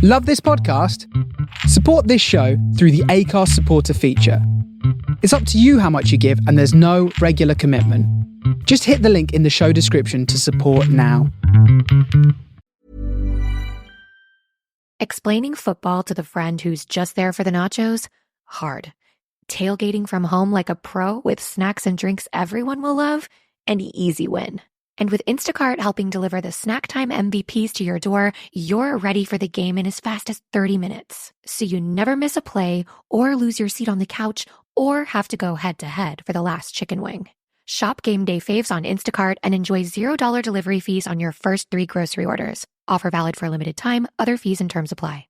Love this podcast? Support this show through the Acast supporter feature. It's up to you how much you give, and there's no regular commitment. Just hit the link in the show description to support now. Explaining football to the friend who's just there for the nachos? Hard. Tailgating from home like a pro with snacks and drinks everyone will love? An easy win. And with Instacart helping deliver the snack time MVPs to your door, you're ready for the game in as fast as 30 minutes. So you never miss a play or lose your seat on the couch or have to go head-to-head for the last chicken wing. Shop Game Day Faves on Instacart and enjoy $0 delivery fees on your first 3 grocery orders. Offer valid for a limited time. Other fees and terms apply.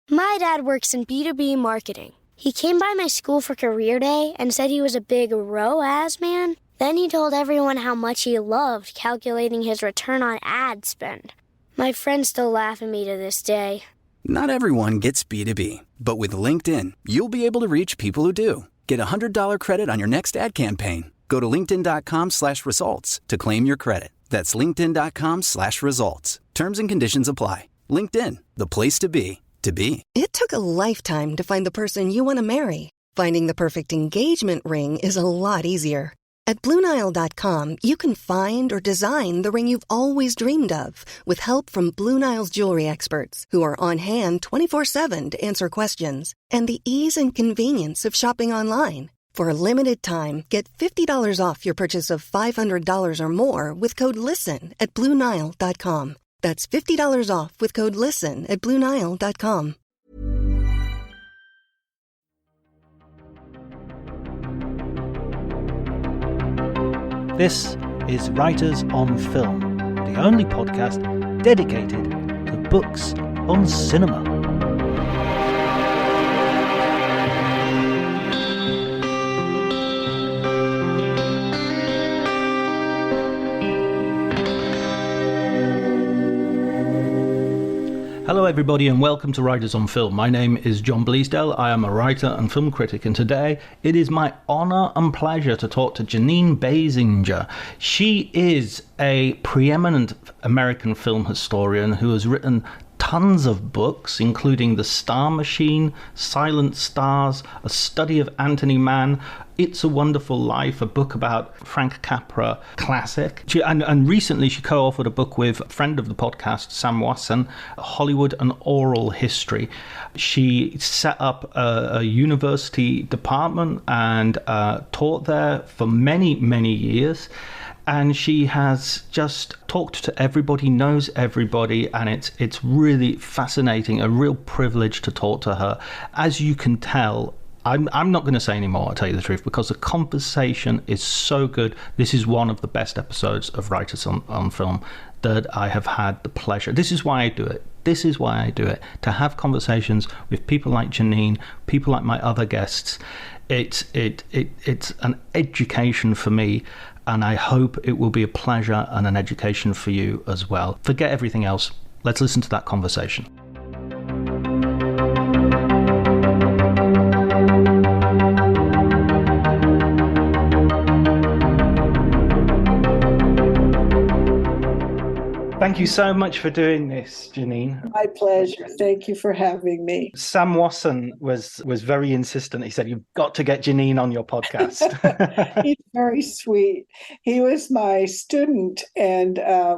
My dad works in B2B marketing. He came by my school for career day and said he was a big ROAS man. Then he told everyone how much he loved calculating his return on ad spend. My friends still laugh at me to this day. Not everyone gets B2B, but with LinkedIn, you'll be able to reach people who do. Get a $100 credit on your next ad campaign. Go to linkedin.com/results to claim your credit. That's linkedin.com/results. Terms and conditions apply. LinkedIn, the place to be, to be. It took a lifetime to find the person you want to marry. Finding the perfect engagement ring is a lot easier. At BlueNile.com, you can find or design the ring you've always dreamed of with help from Blue Nile's jewelry experts who are on hand 24/7 to answer questions, and the ease and convenience of shopping online. For a limited time, get $50 off your purchase of $500 or more with code LISTEN at BlueNile.com. That's $50 off with code LISTEN at BlueNile.com. This is Writers on Film, the only podcast dedicated to books on cinema. Hello everybody and welcome to Writers on Film. My name is John Bleasdale. I am a writer and film critic, and today it is my honour and pleasure to talk to Jeanine Basinger. She is a preeminent American film historian who has written tons of books, including The Star Machine, Silent Stars, A Study of Anthony Mann, It's a Wonderful Life, a book about Frank Capra classic. And recently she co-authored a book with a friend of the podcast, Sam Wasson, Hollywood and Oral History. She set up a university department and taught there for many, many years. And she has just talked to everybody, knows everybody, and it's really fascinating, a real privilege to talk to her. As you can tell, I'm not going to say any more, I'll tell you the truth, because the conversation is so good. This is one of the best episodes of Writers on Film that I have had the pleasure. This is why I do it. This is why I do it. To have conversations with people like Jeanine, people like my other guests. It's an education for me. And I hope it will be a pleasure and an education for you as well. Forget everything else. Let's listen to that conversation. Thank you so much for doing this, Jeanine. My pleasure. Thank you for having me. Sam Wasson was very insistent. He said, you've got to get Jeanine on your podcast. He's very sweet. He was my student, and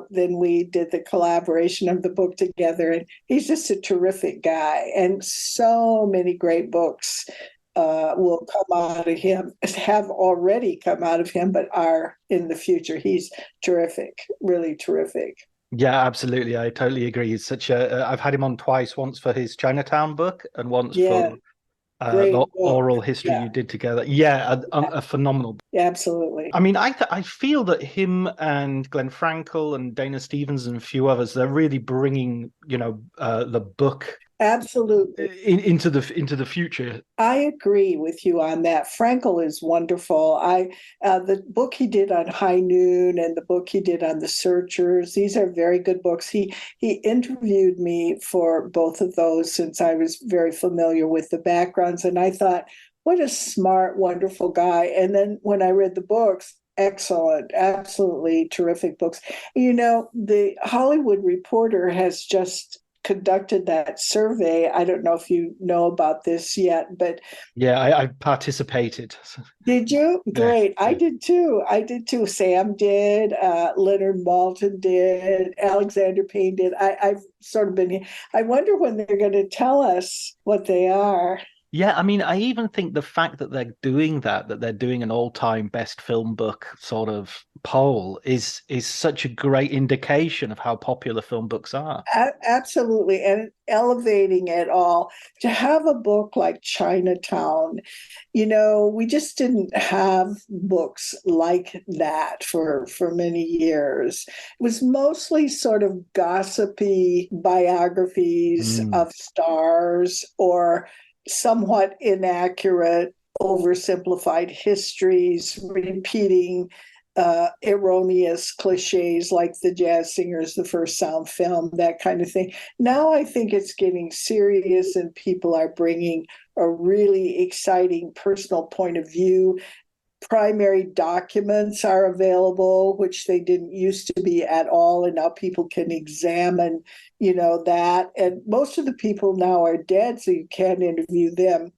then we did the collaboration of the book together. And he's just a terrific guy, and so many great books will come out of him, have already come out of him, but are in the future. He's terrific, really terrific. Yeah, absolutely. I totally agree. He's such a. I've had him on twice. Once for his Chinatown book, and once for the oral history you did together. Yeah, a phenomenal book. Yeah, absolutely. I mean, I feel that him and Glenn Frankel and Dana Stevens and a few others, they're really bringing the book absolutely into the future. I agree with you on that. Frankel is wonderful. The book he did on High Noon and the book he did on The Searchers, these are very good books. He interviewed me for both of those since I was very familiar with the backgrounds, and I thought, what a smart, wonderful guy. And then when I read the books, excellent, absolutely terrific books. You know, the Hollywood Reporter has just conducted that survey. I don't know if you know about this yet, but Yeah, I participated. did you? Yeah. Great. I did too. I did too. Sam did. Leonard Maltin did. Alexander Payne did. I've sort of been. I wonder when they're going to tell us what they are. Yeah, I mean, I even think the fact that they're doing that they're doing an all-time best film book sort of poll is such a great indication of how popular film books are. Absolutely, and elevating it all. To have a book like Chinatown, we just didn't have books like that for many years. It was mostly sort of gossipy biographies Mm. of stars or somewhat inaccurate, oversimplified histories, repeating erroneous cliches like the jazz singers, the first sound film, that kind of thing. Now I think it's getting serious and people are bringing a really exciting personal point of view. Primary documents are available, which they didn't used to be at all. And now people can examine, that. And most of the people now are dead, so you can't interview them.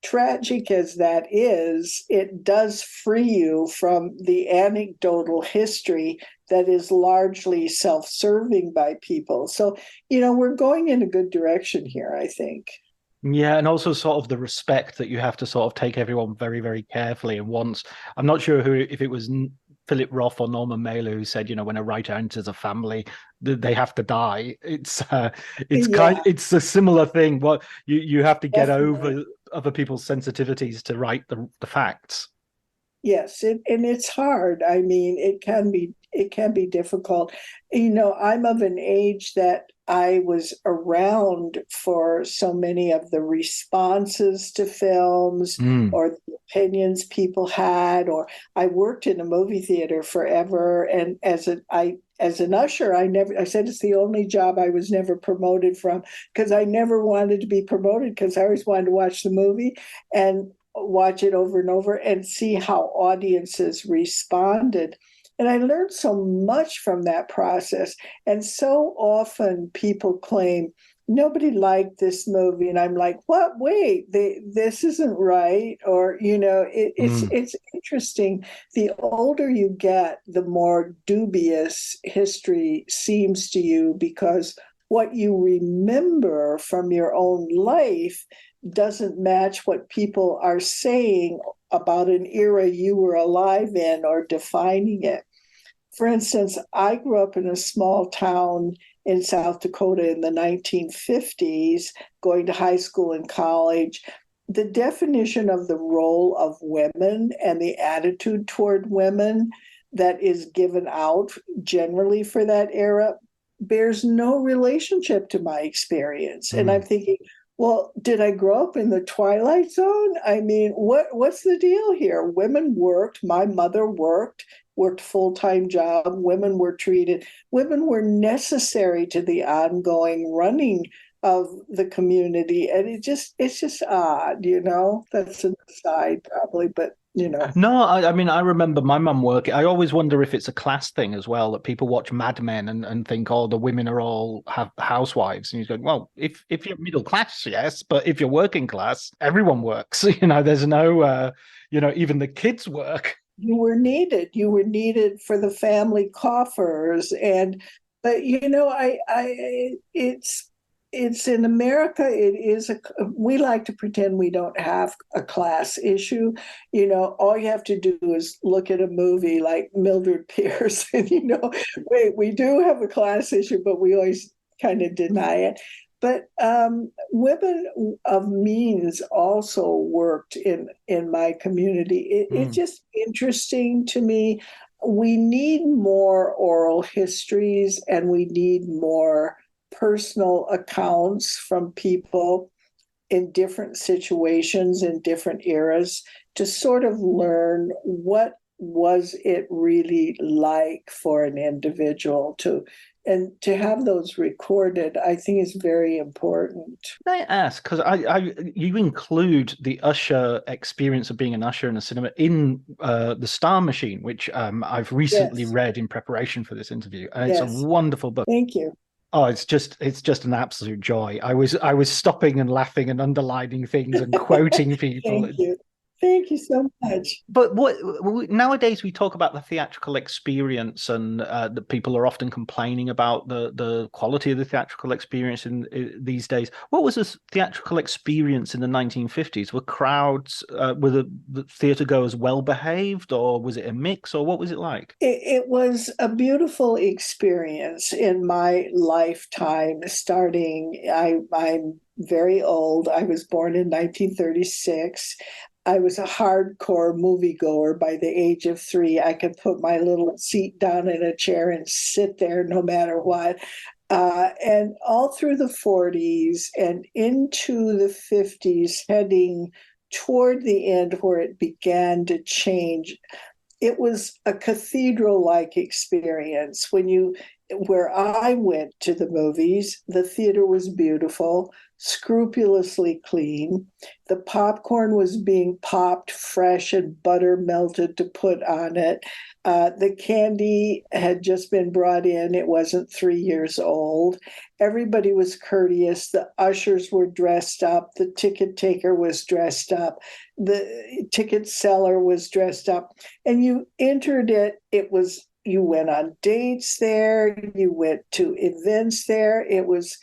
Tragic as that is, it does free you from the anecdotal history that is largely self-serving by people. So, we're going in a good direction here, I think. Yeah, and also sort of the respect that you have to sort of take everyone very, very carefully. And once, I'm not sure if it was Philip Roth or Norman Mailer who said, when a writer enters a family, they have to die. Yeah, it's a similar thing. What you have to get definitely. over other people's sensitivities to write the facts. Yes, and it's hard. I mean, it can be difficult. I'm of an age that I was around for so many of the responses to films Mm. or the opinions people had, or I worked in a movie theater forever. And as an usher, I said it's the only job I was never promoted from because I never wanted to be promoted because I always wanted to watch the movie and watch it over and over and see how audiences responded. And I learned so much from that process. And so often people claim nobody liked this movie, and I'm like, what? Wait, this isn't right. Or it's Mm. it's interesting. The older you get, the more dubious history seems to you because what you remember from your own life doesn't match what people are saying about an era you were alive in or defining it. For instance, I grew up in a small town in South Dakota in the 1950s, going to high school and college. The definition of the role of women and the attitude toward women that is given out generally for that era bears no relationship to my experience. And I'm Mm. thinking, well, did I grow up in the Twilight Zone? I mean, what's the deal here? Women worked. My mother worked full-time job. Women were necessary to the ongoing running of the community. And it's just odd, That's an aside probably, but No, I mean, I remember my mum working. I always wonder if it's a class thing as well, that people watch Mad Men and think, oh, the women are all have housewives. And he's going, well, if you're middle class, yes, but if you're working class, everyone works. There's no, even the kids work. You were needed for the family coffers. But it's in America, we like to pretend we don't have a class issue. All you have to do is look at a movie like Mildred Pierce and wait, we do have a class issue, but we always kind of deny it. But women of means also worked in my community. It's Mm. just interesting to me. We need more oral histories and we need more personal accounts from people in different situations in different eras to sort of learn what was it really like for an individual and to have those recorded, I think is very important. Can I ask, because you include the usher experience of being an usher in a cinema in The Star Machine, which I've recently Yes, read in preparation for this interview, and it's a yes. wonderful book. Thank you. Oh, it's just an absolute joy. I was stopping and laughing and underlining things and quoting people. Thank you. Thank you so much. But nowadays we talk about the theatrical experience, and that people are often complaining about the quality of the theatrical experience in these days. What was this theatrical experience in the 1950s? Were crowds, were the theater goers well behaved, or was it a mix, or what was it like? It was a beautiful experience in my lifetime. I'm very old. I was born in 1936. I was a hardcore moviegoer by the age of 3. I could put my little seat down in a chair and sit there no matter what. And all through the 40s and into the 50s, heading toward the end where it began to change, it was a cathedral-like experience. Where I went to the movies, the theater was beautiful, scrupulously clean. The popcorn was being popped fresh and butter melted to put on it. The candy had just been brought in. It wasn't 3 years old. Everybody was courteous. The ushers were dressed up. The ticket taker was dressed up. The ticket seller was dressed up. And you entered it. You went on dates there. You went to events there. It was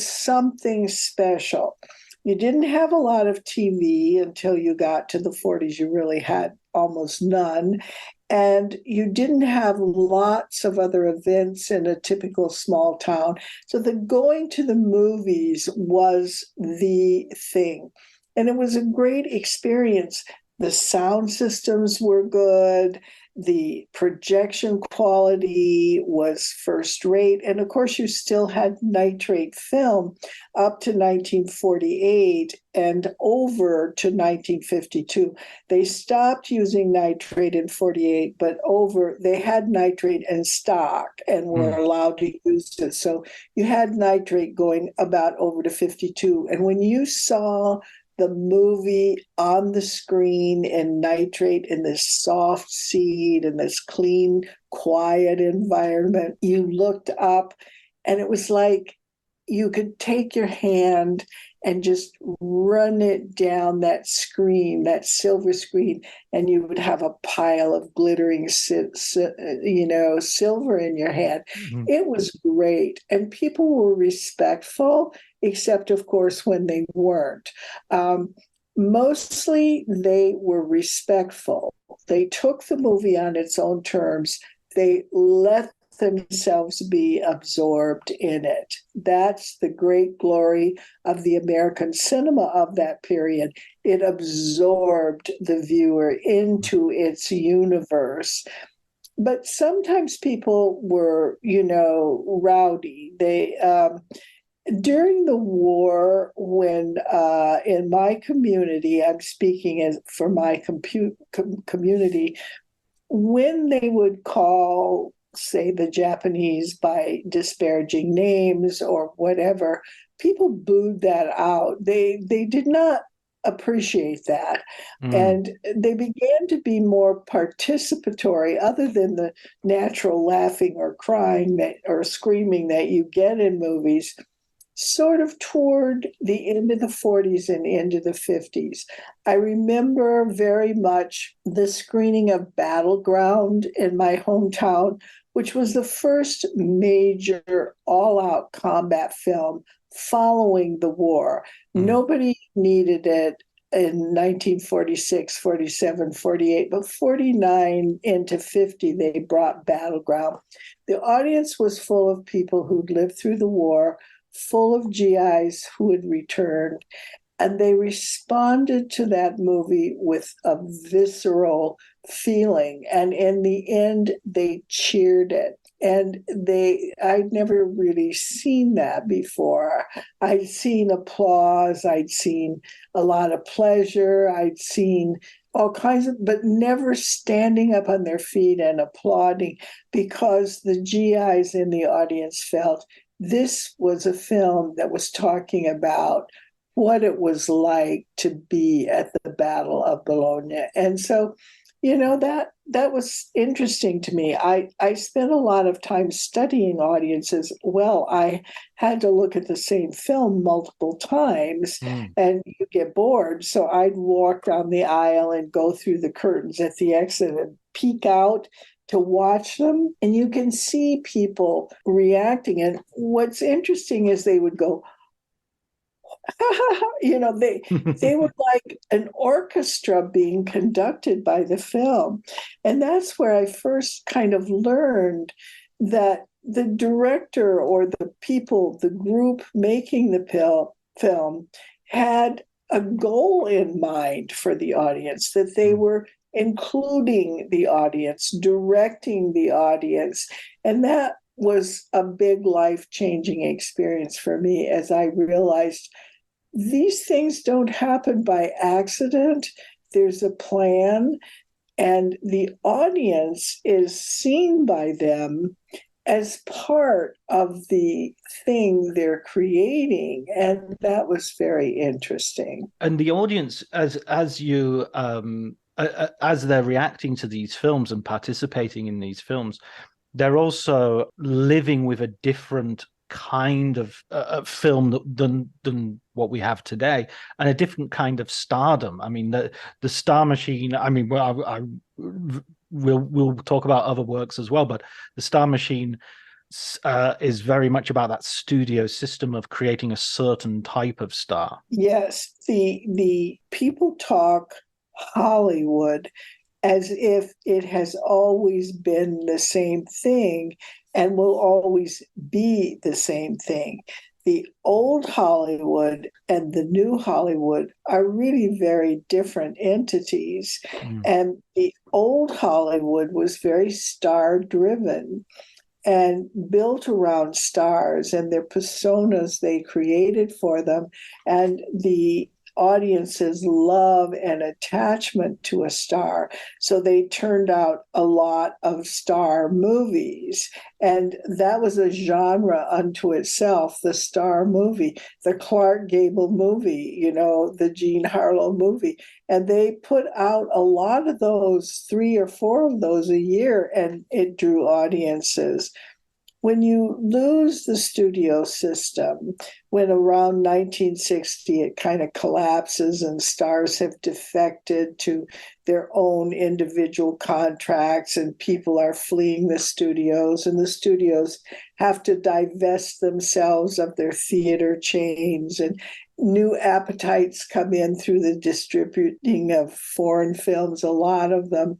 something special. You didn't have a lot of TV until you got to the 40s. You really had almost none. And you didn't have lots of other events in a typical small town. So the going to the movies was the thing. And it was a great experience. The sound systems were good. The projection quality was first rate. And of course, you still had nitrate film up to 1948 and over to 1952. They stopped using nitrate in 48, but they had nitrate in stock and were allowed to use it. So you had nitrate going about over to 52. And when you saw the movie on the screen in nitrate in this soft seat in this clean, quiet environment, you looked up and it was like you could take your hand and just run it down that screen, that silver screen, and you would have a pile of glittering, silver in your hand. Mm-hmm. It was great. And people were respectful, except, of course, when they weren't. Mostly they were respectful. They took the movie on its own terms. They let themselves be absorbed in it. That's the great glory of the American cinema of that period. It absorbed the viewer into its universe. But sometimes people were, rowdy. During the war, when in my community, I'm speaking for my community, when they would call, say, the Japanese by disparaging names or whatever, people booed that out. They did not appreciate that. And they began to be more participatory, other than the natural laughing or crying or screaming that you get in movies, sort of toward the end of the 40s and into the 50s. I remember very much the screening of Battleground in my hometown, which was the first major all-out combat film following the war. Nobody needed it in 1946, 47, 48, but 49 into 50, they brought Battleground. The audience was full of people who'd lived through the war, full of GIs who had returned, and they responded to that movie with a visceral feeling. And in the end, they cheered it. And I'd never really seen that before. I'd seen applause, I'd seen a lot of pleasure, I'd seen all kinds of, but never standing up on their feet and applauding, because the GIs in the audience felt this was a film that was talking about what it was like to be at the Battle of Bologna. And so That was interesting to me. I spent a lot of time studying audiences. Well, I had to look at the same film multiple times Mm. and you get bored. So I'd walk down the aisle and go through the curtains at the exit and peek out to watch them. And you can see people reacting. And what's interesting is they would go, they were like an orchestra being conducted by the film. And that's where I first kind of learned that the director or the people, the group making the film had a goal in mind for the audience, that they were including the audience, directing the audience. And that was a big life-changing experience for me as I realized these things don't happen by accident. There's a plan, and the audience is seen by them as part of the thing they're creating. And that was very interesting. And the audience, as they're reacting to these films and participating in these films, they're also living with a different kind of film than what we have today, and a different kind of stardom. I mean, the Star Machine. I mean, we'll talk about other works as well, but the Star Machine is very much about that studio system of creating a certain type of star. Yes, the people talk Hollywood as if it has always been the same thing and will always be the same thing. The old Hollywood and the new Hollywood are really very different entities. And the old Hollywood was very star driven and built around stars and their personas they created for them, and the audience's love and attachment to a star. So they turned out a lot of star movies. And that was a genre unto itself, the star movie, the Clark Gable movie, the Jean Harlow movie. And they put out a lot of those, 3 or 4 of those a year, and it drew audiences. When you lose the studio system, when around 1960 it kind of collapses and stars have defected to their own individual contracts and people are fleeing the studios, and the studios have to divest themselves of their theater chains, and new appetites come in through the distributing of foreign films, a lot of them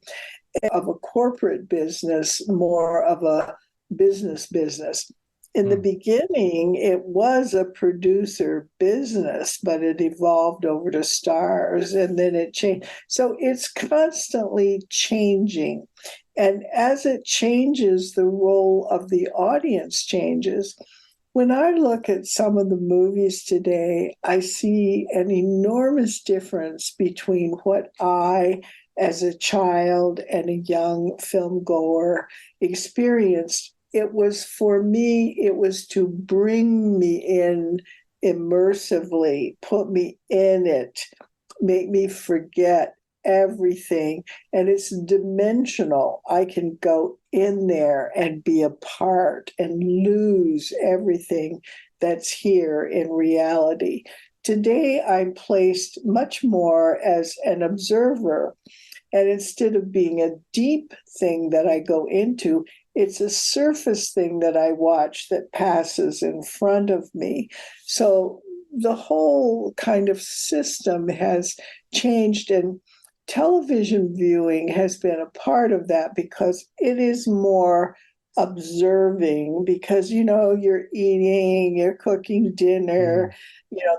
of a corporate business, more of a business. In the beginning, it was a producer business, but it evolved over to stars and then it changed. So it's constantly changing. And as it changes, the role of the audience changes. When I look at some of the movies today, I see an enormous difference between what I, as a child and a young film goer, experienced. It was, for me, it was to bring me in immersively, put me in it, make me forget everything. And it's dimensional. I can go in there and be a part and lose everything that's here in reality. Today, I'm placed much more as an observer. And instead of being a deep thing that I go into, it's a surface thing that I watch that passes in front of me. So the whole kind of system has changed, and television viewing has been a part of that because it is more observing, because you're eating, you're cooking dinner,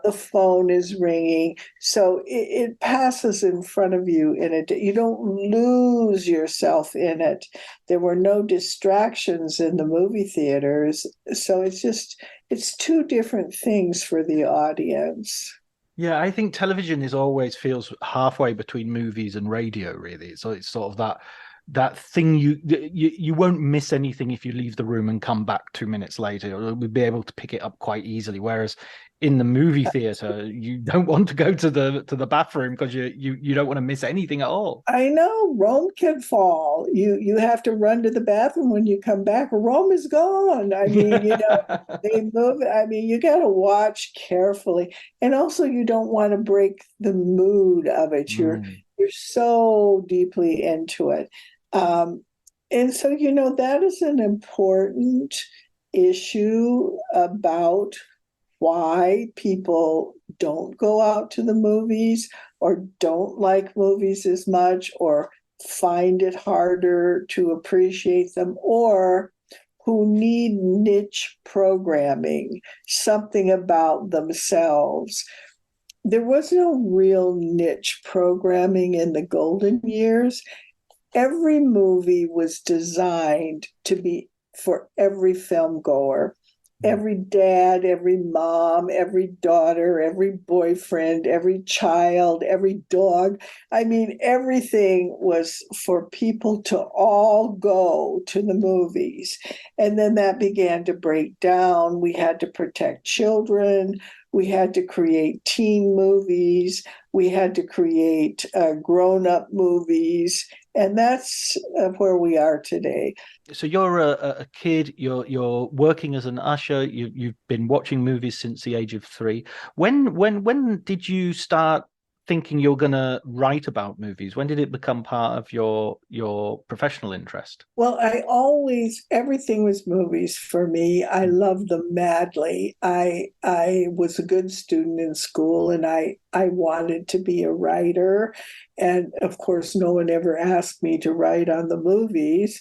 the phone is ringing, so it passes in front of you, and you don't lose yourself in it. There were no distractions in the movie theaters, so it's two different things for the audience. Yeah, I think television always feels halfway between movies and radio, really. So it's sort of that thing you won't miss anything if you leave the room and come back 2 minutes later, or we'll be able to pick it up quite easily. Whereas in the movie theater. You don't want to go to the bathroom because you don't want to miss anything at all. I know Rome can fall. You have to run to the bathroom when you come back. Rome is gone. I mean, they move. I mean, you got to watch carefully, and also you don't want to break the mood of it. You're so deeply into it, and so that is an important issue about why people don't go out to the movies or don't like movies as much or find it harder to appreciate them, or who need niche programming, something about themselves. There was no real niche programming in the golden years. Every movie was designed to be for every film goer. Every dad, every mom, every daughter, every boyfriend, every child, every dog. I mean, everything was for people to all go to the movies. And then that began to break down. We had to protect children. We had to create teen movies. We had to create grown-up movies. And that's where we are today. So you're a kid. You're working as an usher. You've been watching movies since the age of 3. When did you start thinking you're going to write about movies? When did it become part of your professional interest? Well, everything was movies for me. I loved them madly. I was a good student in school, and I wanted to be a writer. And of course, no one ever asked me to write on the movies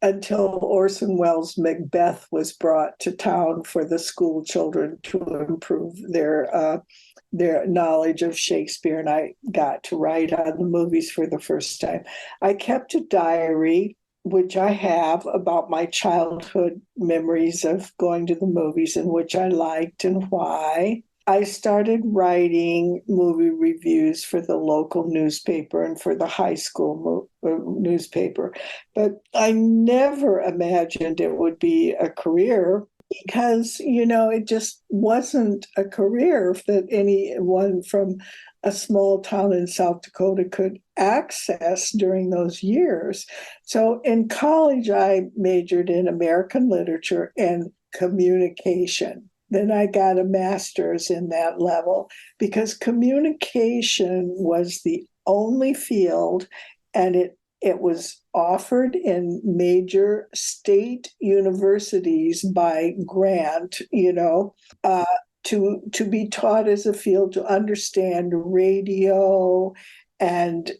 until Orson Welles' Macbeth was brought to town for the school children to improve their knowledge of Shakespeare, and I got to write on the movies for the first time. I kept a diary, which I have, about my childhood memories of going to the movies and which I liked and why. I started writing movie reviews for the local newspaper and for the high school newspaper, but I never imagined it would be a career because, it just wasn't a career that anyone from a small town in South Dakota could access during those years. So in college, I majored in American literature and communication. Then I got a master's in that level because communication was the only field, and it was offered in major state universities by grant, to be taught as a field, to understand radio and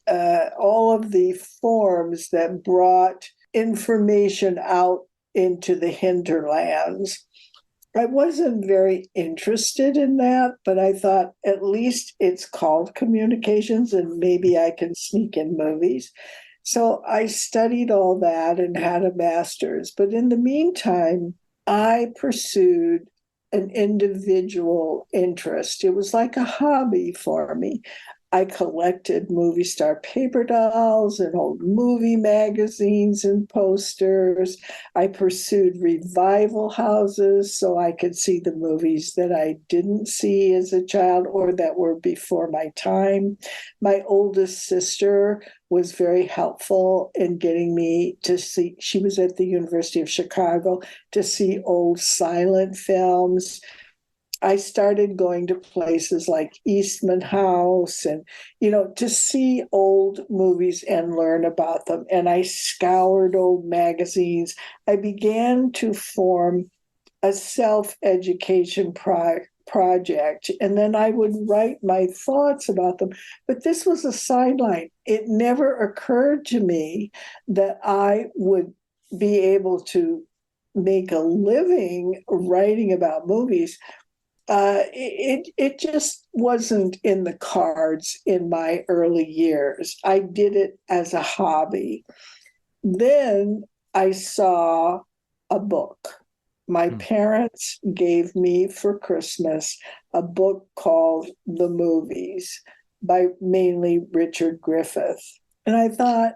all of the forms that brought information out into the hinterlands. I wasn't very interested in that, but I thought at least it's called communications and maybe I can sneak in movies. So I studied all that and had a master's. But in the meantime, I pursued an individual interest. It was like a hobby for me. I collected movie star paper dolls and old movie magazines and posters. I pursued revival houses so I could see the movies that I didn't see as a child or that were before my time. My oldest sister was very helpful in getting me to see, she was at the University of Chicago, to see old silent films. I started going to places like Eastman House and, to see old movies and learn about them. And I scoured old magazines. I began to form a self-education project, and then I would write my thoughts about them. But this was a sideline. It never occurred to me that I would be able to make a living writing about movies. It just wasn't in the cards in my early years. I did it as a hobby. Then I saw a book. My parents gave me for Christmas a book called The Movies by mainly Richard Griffith. And I thought,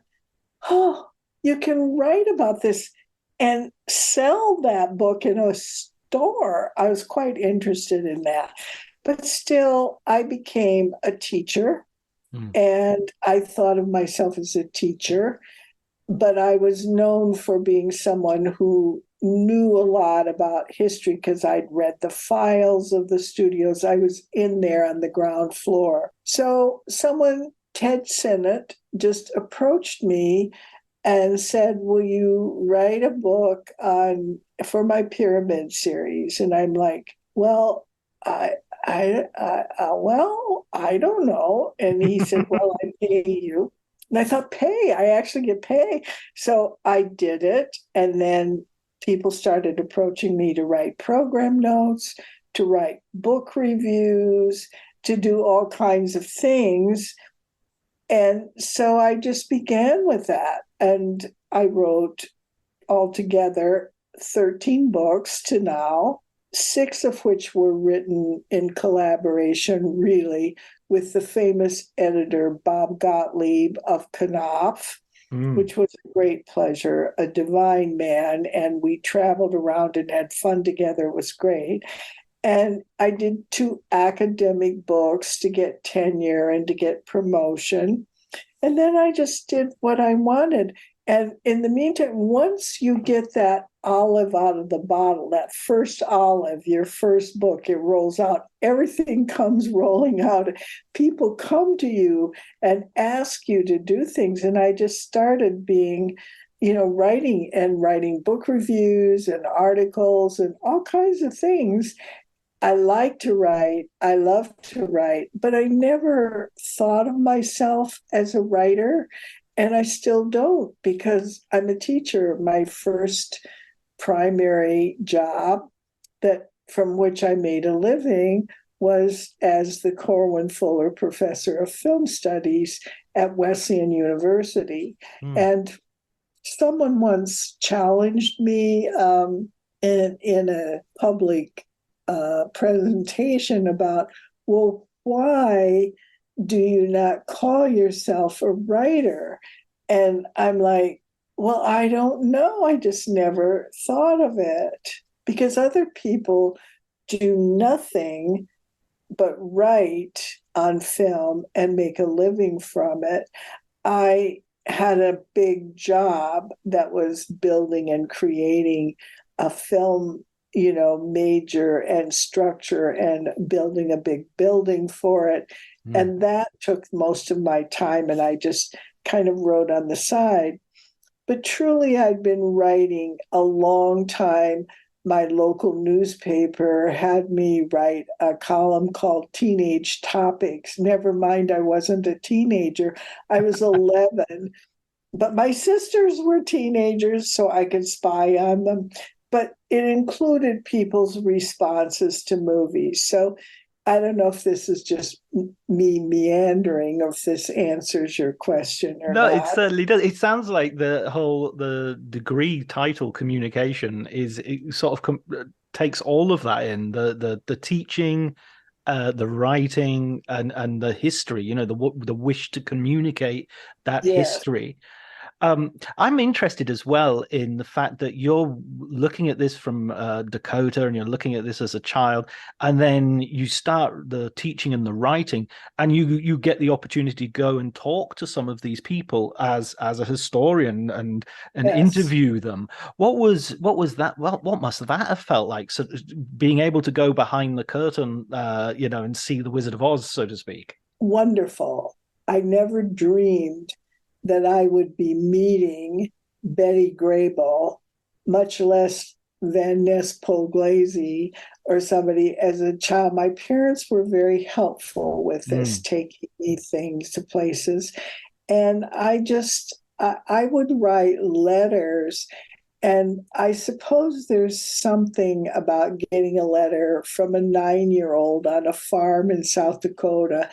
you can write about this and sell that book in a door. I was quite interested in that. But still, I became a teacher, and I thought of myself as a teacher, but I was known for being someone who knew a lot about history because I'd read the files of the studios. I was in there on the ground floor. So someone, Ted Sinnott, just approached me and said, "Will you write a book for my pyramid series?" And I'm like, "Well, I don't know." And he said, "Well, I pay you." And I thought, pay? I actually get pay. So I did it. And then people started approaching me to write program notes, to write book reviews, to do all kinds of things. And so I just began with that. And I wrote altogether 13 books to now, 6 of which were written in collaboration, really, with the famous editor Bob Gottlieb of Knopf, which was a great pleasure, a divine man. And we traveled around and had fun together. It was great. And I did 2 academic books to get tenure and to get promotion. And then I just did what I wanted. And in the meantime, once you get that olive out of the bottle, that first olive, your first book, it rolls out. Everything comes rolling out. People come to you and ask you to do things. And I just started being, writing book reviews and articles and all kinds of things. I like to write. I love to write, but I never thought of myself as a writer. And I still don't, because I'm a teacher. My first primary job from which I made a living was as the Corwin Fuller Professor of Film Studies at Wesleyan University. And someone once challenged me in a public presentation about, well, why do you not call yourself a writer? And I'm like, well, I don't know. I just never thought of it, because other people do nothing but write on film and make a living from it. I had a big job that was building and creating a film major and structure and building a big building for it. And that took most of my time, and I just kind of wrote on the side. But truly, I'd been writing a long time. My local newspaper had me write a column called Teenage Topics. Never mind, I wasn't a teenager. I was 11, but my sisters were teenagers, so I could spy on them. But it included people's responses to movies. So I don't know if this is just me meandering, or if this answers your question or No, not. it certainly does. It sounds like the degree title communication it sort of takes all of that in, the teaching, the writing, and the history. The wish to communicate that history. I'm interested as well in the fact that you're looking at this from Dakota, and you're looking at this as a child, and then you start the teaching and the writing, and you get the opportunity to go and talk to some of these people as a historian and interview them. What was that? Well, what must that have felt like? So being able to go behind the curtain, and see the Wizard of Oz, so to speak. Wonderful. I never dreamed that I would be meeting Betty Grable, much less Van Ness Pugliese or somebody, as a child. My parents were very helpful with this, taking me things to places. And I would write letters. And I suppose there's something about getting a letter from a 9-year-old on a farm in South Dakota,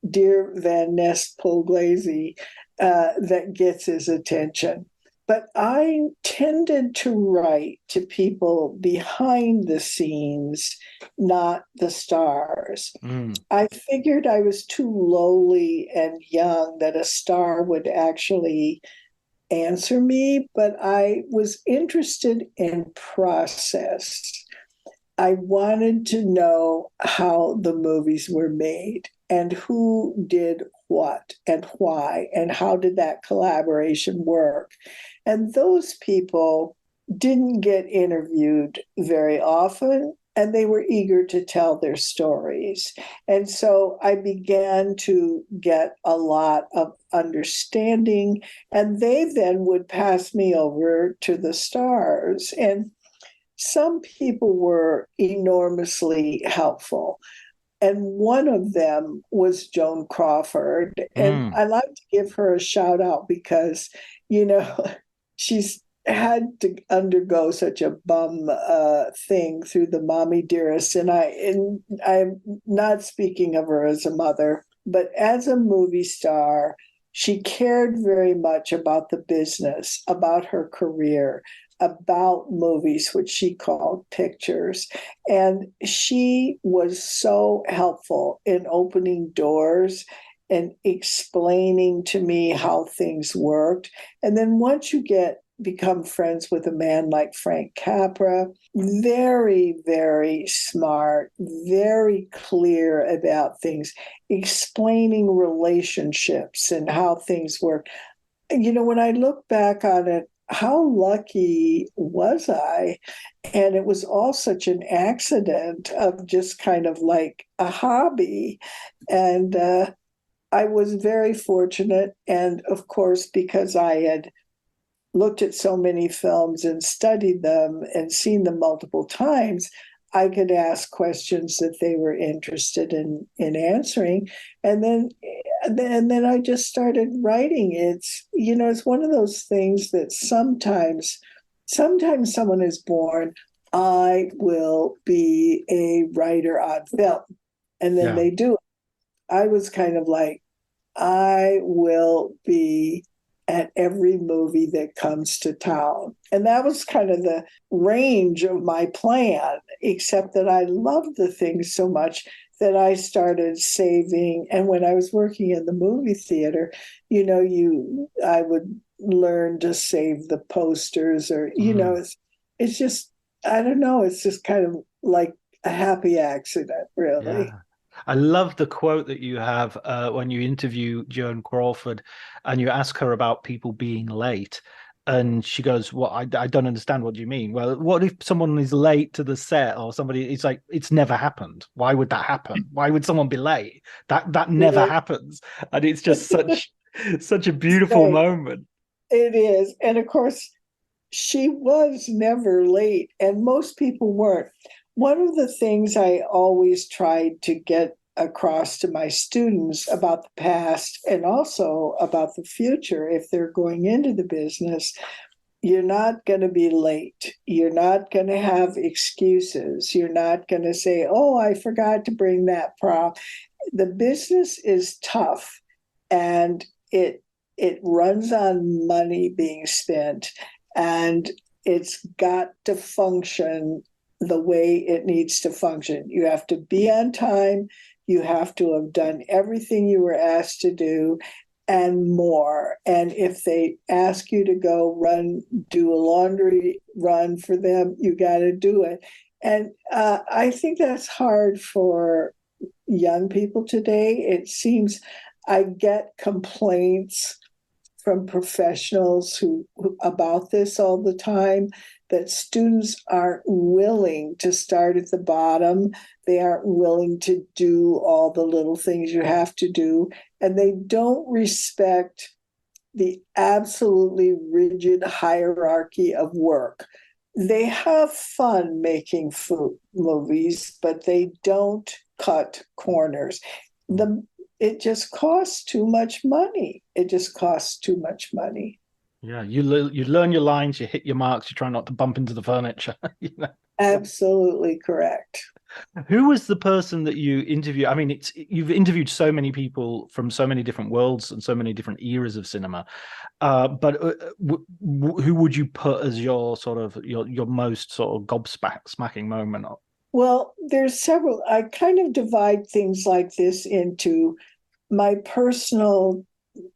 dear Van Ness Pugliese, that gets his attention. But I tended to write to people behind the scenes, not the stars. I figured I was too lowly and young that a star would actually answer me, but I was interested in process. I wanted to know how the movies were made and who did what and why and how did that collaboration work. And those people didn't get interviewed very often, and they were eager to tell their stories. And so I began to get a lot of understanding, and they then would pass me over to the stars. And some people were enormously helpful. And one of them was Joan Crawford. And Mm. I like to give her a shout out because, you know, she's had to undergo such a bum thing through the Mommy Dearest. And I'm not speaking of her as a mother, but as a movie star, she cared very much about the business, about her career, about movies, which she called pictures. And she was so helpful in opening doors and explaining to me how things worked. And then once you become friends with a man like Frank Capra, very, very smart, very clear about things, explaining relationships and how things work. You know, when I look back on it, how lucky was I? And it was all such an accident of just kind of like a hobby. And I was very fortunate. And of course, because I had looked at so many films and studied them and seen them multiple times, I could ask questions that they were interested in answering. And then I just started writing. It's one of those things that sometimes someone is born, I will be a writer on film. And then Yeah. they do it. I was kind of like, I will be at every movie that comes to town. And that was kind of the range of my plan, except that I loved the thing so much that I started saving. And when I was working in the movie theater, I would learn to save the posters or, it's just, I don't know, it's just kind of like a happy accident, really. Yeah. I love the quote that you have when you interview Joan Crawford and you ask her about people being late. And she goes, "Well, I don't understand. What do you mean?" Well, what if someone is late to the set or somebody? It's like, it's never happened. Why would that happen? Why would someone be late? That never happens. And it's just such a beautiful Right. moment. It is. And of course, she was never late, and most people weren't. One of the things I always tried to get across to my students about the past and also about the future, if they're going into the business, you're not going to be late. You're not going to have excuses. You're not going to say, oh, I forgot to bring that prop. The business is tough, and it runs on money being spent, and it's got to function the way it needs to function. You have to be on time. You have to have done everything you were asked to do and more. And if they ask you to go do a laundry run for them, you got to do it. And I think that's hard for young people today. It seems I get complaints from professionals who about this all the time, that students aren't willing to start at the bottom. They aren't willing to do all the little things you have to do, and they don't respect the absolutely rigid hierarchy of work. They have fun making movies, but they don't cut corners. It just costs too much money. It just costs too much money. Yeah, you learn your lines, you hit your marks, you try not to bump into the furniture. You know? Absolutely correct. Who was the person that you interview? I mean, you've interviewed so many people from so many different worlds and so many different eras of cinema. But who would you put as your sort of your most sort of gobsmacking moment? Well, there's several. I kind of divide things like this into my personal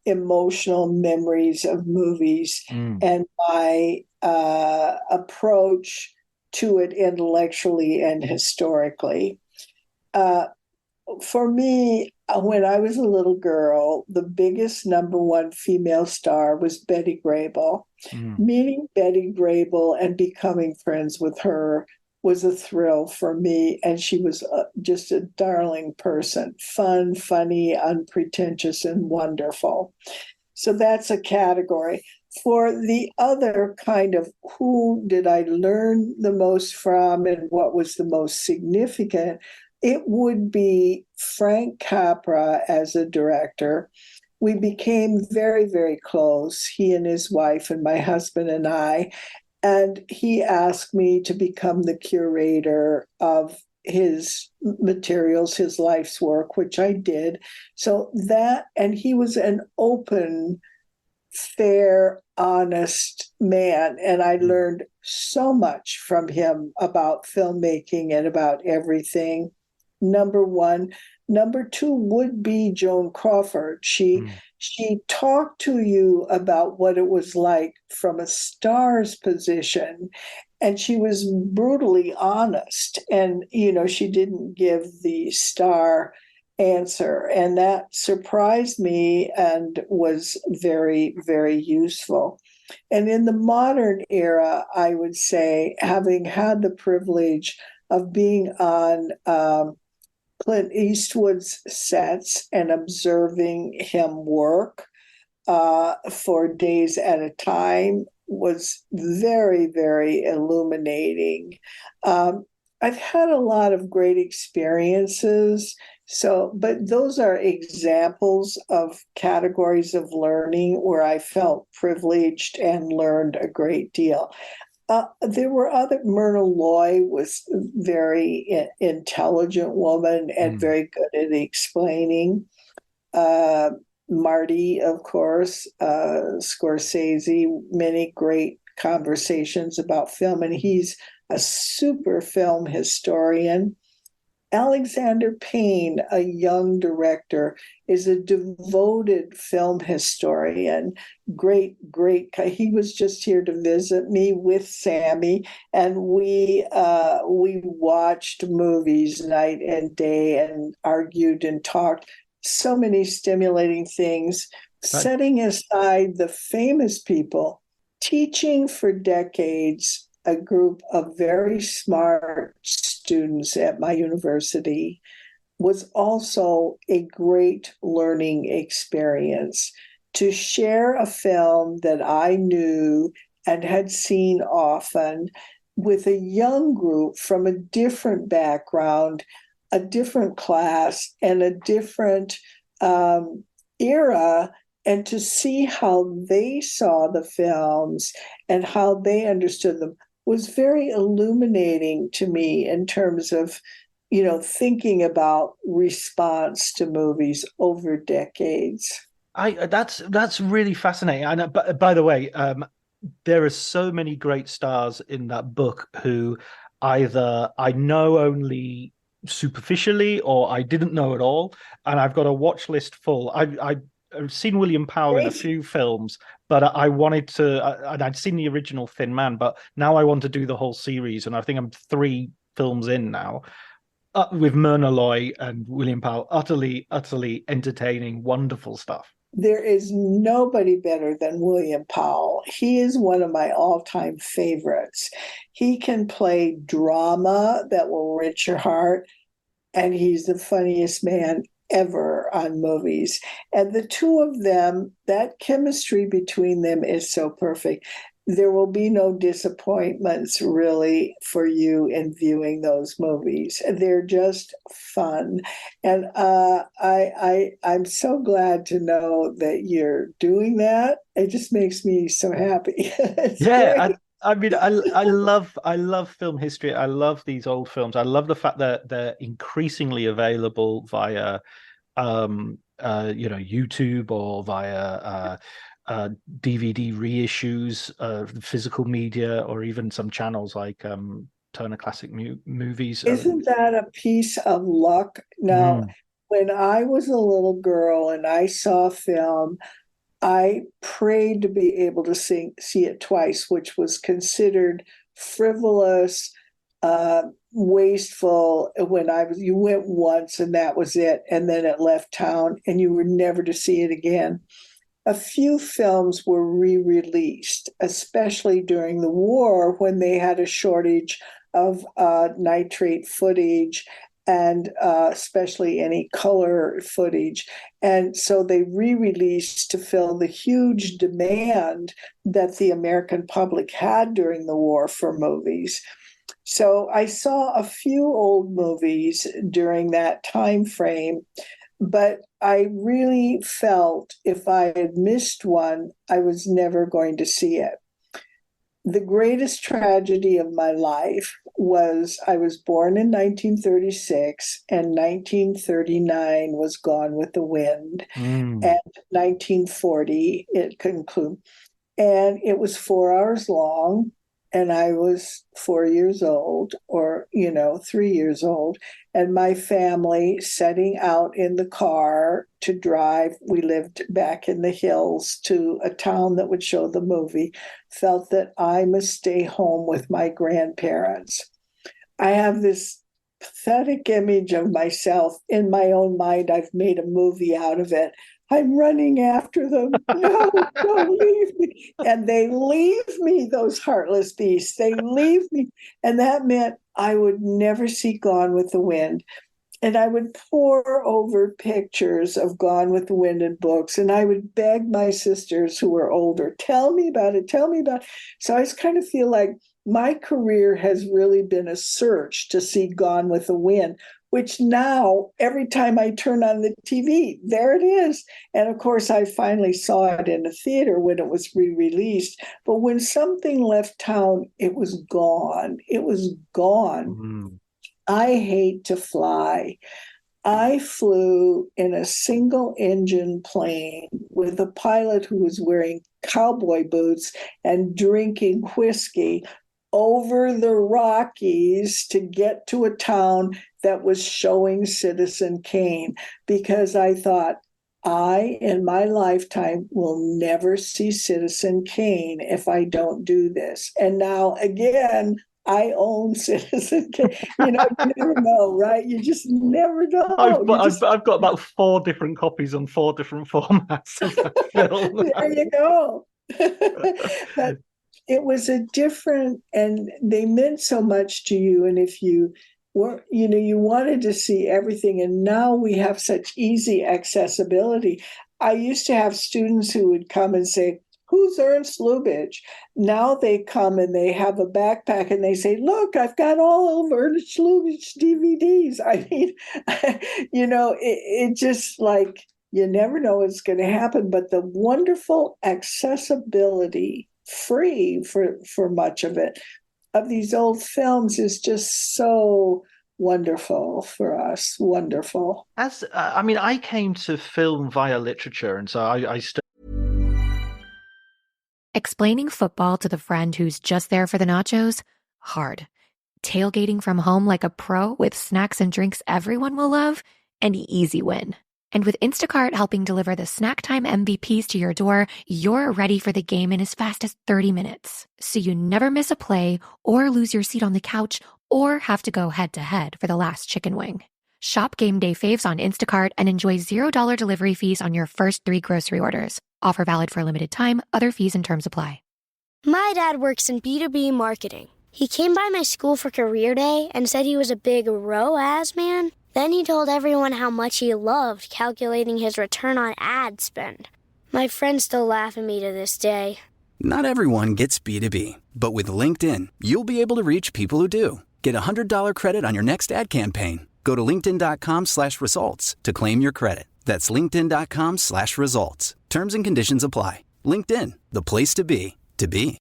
emotional memories of movies Mm. and my approach to it intellectually and historically. Uh, for me, when I was a little girl, the biggest number one female star was Betty Grable. Meeting Betty Grable and becoming friends with her was a thrill for me. And she was just a darling person, fun, funny, unpretentious, and wonderful. So that's a category. For the other kind of who did I learn the most from and what was the most significant, it would be Frank Capra as a director. We became very, very close, he and his wife and my husband and I. And he asked me to become the curator of his materials, his life's work, which I did. So that, and he was an open, fair, honest man. And I learned so much from him about filmmaking and about everything. Number one. Number two would be Joan Crawford. She talked to you about what it was like from a star's position, and she was brutally honest. And, she didn't give the star answer. And that surprised me and was very, very useful. And in the modern era, I would say, having had the privilege of being on Clint Eastwood's sets and observing him work for days at a time was very, very illuminating. I've had a lot of great experiences. But those are examples of categories of learning where I felt privileged and learned a great deal. There were other. Myrna Loy was a very intelligent woman and very good at explaining. Marty, of course, Scorsese, many great conversations about film, and he's a super film historian. Alexander Payne, a young director, is a devoted film historian. Great. He was just here to visit me with Sammy, and we watched movies night and day and argued and talked. So many stimulating things. Right. Setting aside the famous people, teaching for decades a group of very smart students at my university was also a great learning experience. To share a film that I knew and had seen often with a young group from a different background, a different class, and a different era, and to see how they saw the films and how they understood them was very illuminating to me in terms of, thinking about response to movies over decades. That's really fascinating. And by the way, there are so many great stars in that book who either I know only superficially or I didn't know at all, and I've got a watch list full. I've seen William Powell in a few films, but I wanted to, and I'd seen the original Thin Man, but now I want to do the whole series, and I think I'm 3 films in now with Myrna Loy and William Powell. Utterly entertaining, wonderful stuff. There is nobody better than William Powell. He is one of my all-time favorites. He can play drama that will wrench your heart, and he's the funniest man ever on movies. And the two of them, that chemistry between them is so perfect. There will be no disappointments really for you in viewing those movies. They're just fun. And I'm so glad to know that you're doing that. It just makes me so happy. Yeah, I mean, I love film history. I love these old films. I love the fact that they're increasingly available via, YouTube or via DVD reissues, physical media, or even some channels like Turner Classic Movies. Isn't that a piece of luck? Now, when I was a little girl and I saw film, I prayed to be able to see it twice, which was considered frivolous, wasteful. You went once and that was it, and then it left town and you were never to see it again. A few films were re-released, especially during the war when they had a shortage of nitrate footage and especially any color footage. And so they re-released to fill the huge demand that the American public had during the war for movies. So I saw a few old movies during that time frame, but I really felt if I had missed one, I was never going to see it. The greatest tragedy of my life was I was born in 1936 and 1939 was Gone with the Wind, and 1940 it concluded. And it was 4 hours long, and I was 4 years old, or 3 years old, and my family setting out in the car to drive. We lived back in the hills to a town that would show the movie, felt that I must stay home with my grandparents. I have this pathetic image of myself in my own mind. I've made a movie out of it. I'm running after them. No, don't leave me. And they leave me, those heartless beasts. They leave me. And that meant I would never see Gone with the Wind. And I would pore over pictures of Gone with the Wind in books. And I would beg my sisters who were older, tell me about it, tell me about it. So I just kind of feel like my career has really been a search to see Gone with the Wind, which now every time I turn on the TV, there it is. And of course, I finally saw it in a theater when it was re-released. But when something left town, it was gone. It was gone. Mm-hmm. I hate to fly. I flew in a single engine plane with a pilot who was wearing cowboy boots and drinking whiskey over the Rockies to get to a town that was showing Citizen Kane, because I thought, in my lifetime, will never see Citizen Kane if I don't do this. And now, again, I own Citizen Kane. You never know, right? You just never know. I've got about 4 different copies on 4 different formats of that film. There you go. But it was a different, and they meant so much to you. And if you were, you wanted to see everything, and now we have such easy accessibility. I used to have students who would come and say, who's Ernst Lubitsch? Now they come and they have a backpack and they say, look, I've got all of Ernst Lubitsch DVDs. I mean, it just like, you never know what's going to happen, but the wonderful accessibility, free for much of it, of these old films is just so wonderful for us. Wonderful. I came to film via literature, and so I Explaining football to the friend who's just there for the nachos? Hard. Tailgating from home like a pro with snacks and drinks everyone will love? An easy win. And with Instacart helping deliver the snack time MVPs to your door, you're ready for the game in as fast as 30 minutes. So you never miss a play or lose your seat on the couch or have to go head-to-head for the last chicken wing. Shop Game Day Faves on Instacart and enjoy $0 delivery fees on your first 3 grocery orders. Offer valid for a limited time. Other fees and terms apply. My dad works in B2B marketing. He came by my school for career day and said he was a big ROAS man. Then he told everyone how much he loved calculating his return on ad spend. My friends still laugh at me to this day. Not everyone gets B2B, but with LinkedIn, you'll be able to reach people who do. Get a $100 credit on your next ad campaign. Go to linkedin.com/results to claim your credit. That's linkedin.com/results. Terms and conditions apply. LinkedIn, the place to be, to be.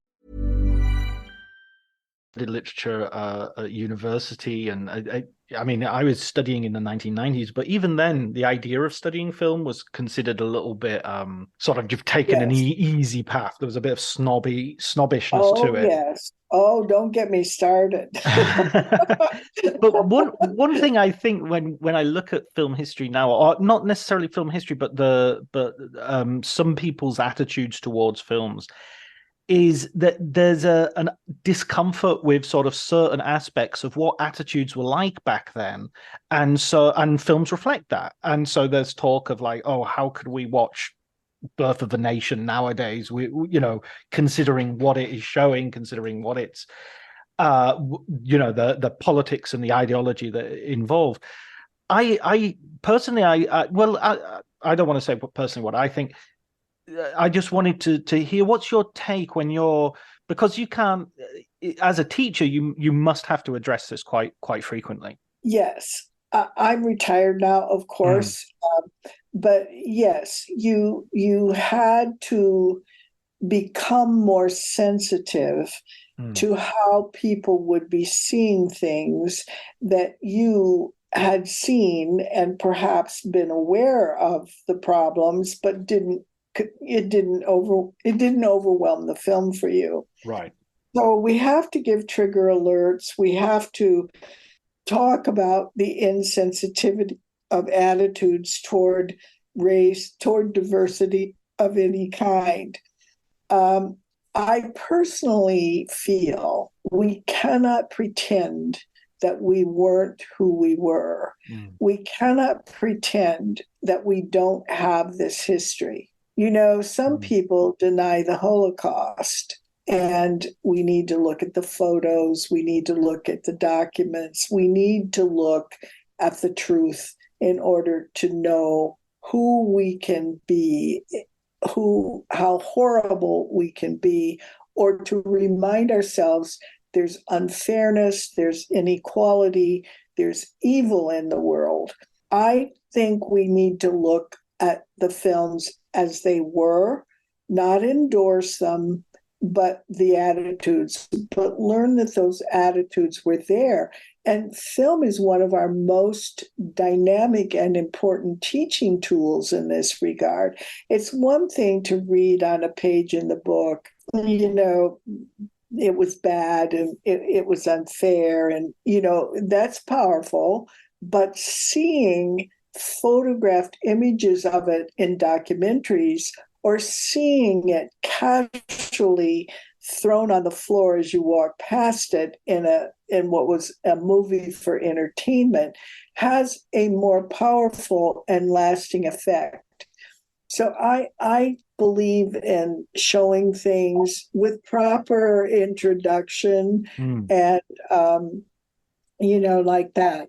did literature at university, and I was studying in the 1990s, but even then the idea of studying film was considered a little bit sort of, you've taken an easy path. There was a bit of snobbishness to it. Yes. Oh, don't get me started. But one thing I think when I look at film history now, or not necessarily film history, but some people's attitudes towards films, is that there's an discomfort with sort of certain aspects of what attitudes were like back then, and films reflect that. And so there's talk of like, oh, how could we watch Birth of a Nation nowadays? Considering what it is showing, considering what it's the politics and the ideology that involved. I personally, I don't want to say personally what I think. I just wanted to hear what's your take because you can't, as a teacher, you must have to address this quite frequently. Yes, I'm retired now, of course, but yes, you had to become more sensitive to how people would be seeing things that you had seen and perhaps been aware of the problems, but it didn't overwhelm the film for you. Right. So we have to give trigger alerts. We have to talk about the insensitivity of attitudes toward race, toward diversity of any kind. I personally feel we cannot pretend that we weren't who we were. We cannot pretend that we don't have this history. Some people deny the Holocaust, and we need to look at the photos. We need to look at the documents. We need to look at the truth in order to know who we can be, how horrible we can be, or to remind ourselves there's unfairness, there's inequality, there's evil in the world. I think we need to look at the films as they were, not endorse them, but the attitudes, but learn that those attitudes were there. And film is one of our most dynamic and important teaching tools in this regard. It's one thing to read on a page in the book, it was bad and it was unfair, and that's powerful. But seeing photographed images of it in documentaries, or seeing it casually thrown on the floor as you walk past it in what was a movie for entertainment, has a more powerful and lasting effect. So I believe in showing things with proper introduction and like that.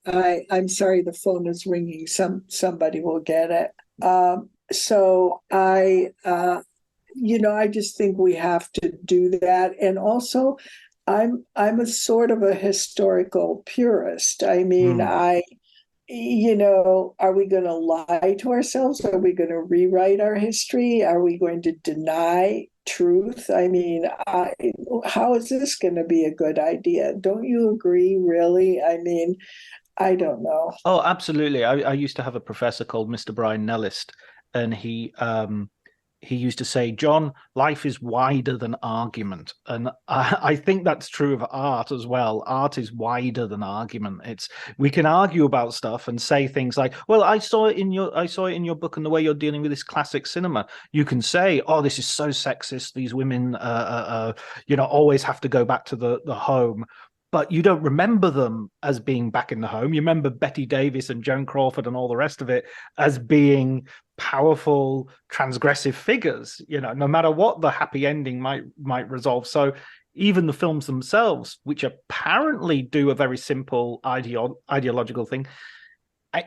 I'm sorry, the phone is ringing. Somebody will get it. So I just think we have to do that. And also, I'm a sort of a historical purist. I mean, are we going to lie to ourselves? Are we going to rewrite our history? Are we going to deny truth? I mean, how is this going to be a good idea? Don't you agree, really? I mean, I don't know. Oh, absolutely. I used to have a professor called Mr. Brian Nellist, and he used to say, John, life is wider than argument. And I think that's true of art as well. Art is wider than argument. We can argue about stuff and say things like, well, I saw it in your book and the way you're dealing with this classic cinema. You can say, oh, this is so sexist. These women, always have to go back to the home. But you don't remember them as being back in the home. You remember Betty Davis and Joan Crawford and all the rest of it as being powerful, transgressive figures, no matter what the happy ending might resolve. So even the films themselves, which apparently do a very simple ideological thing,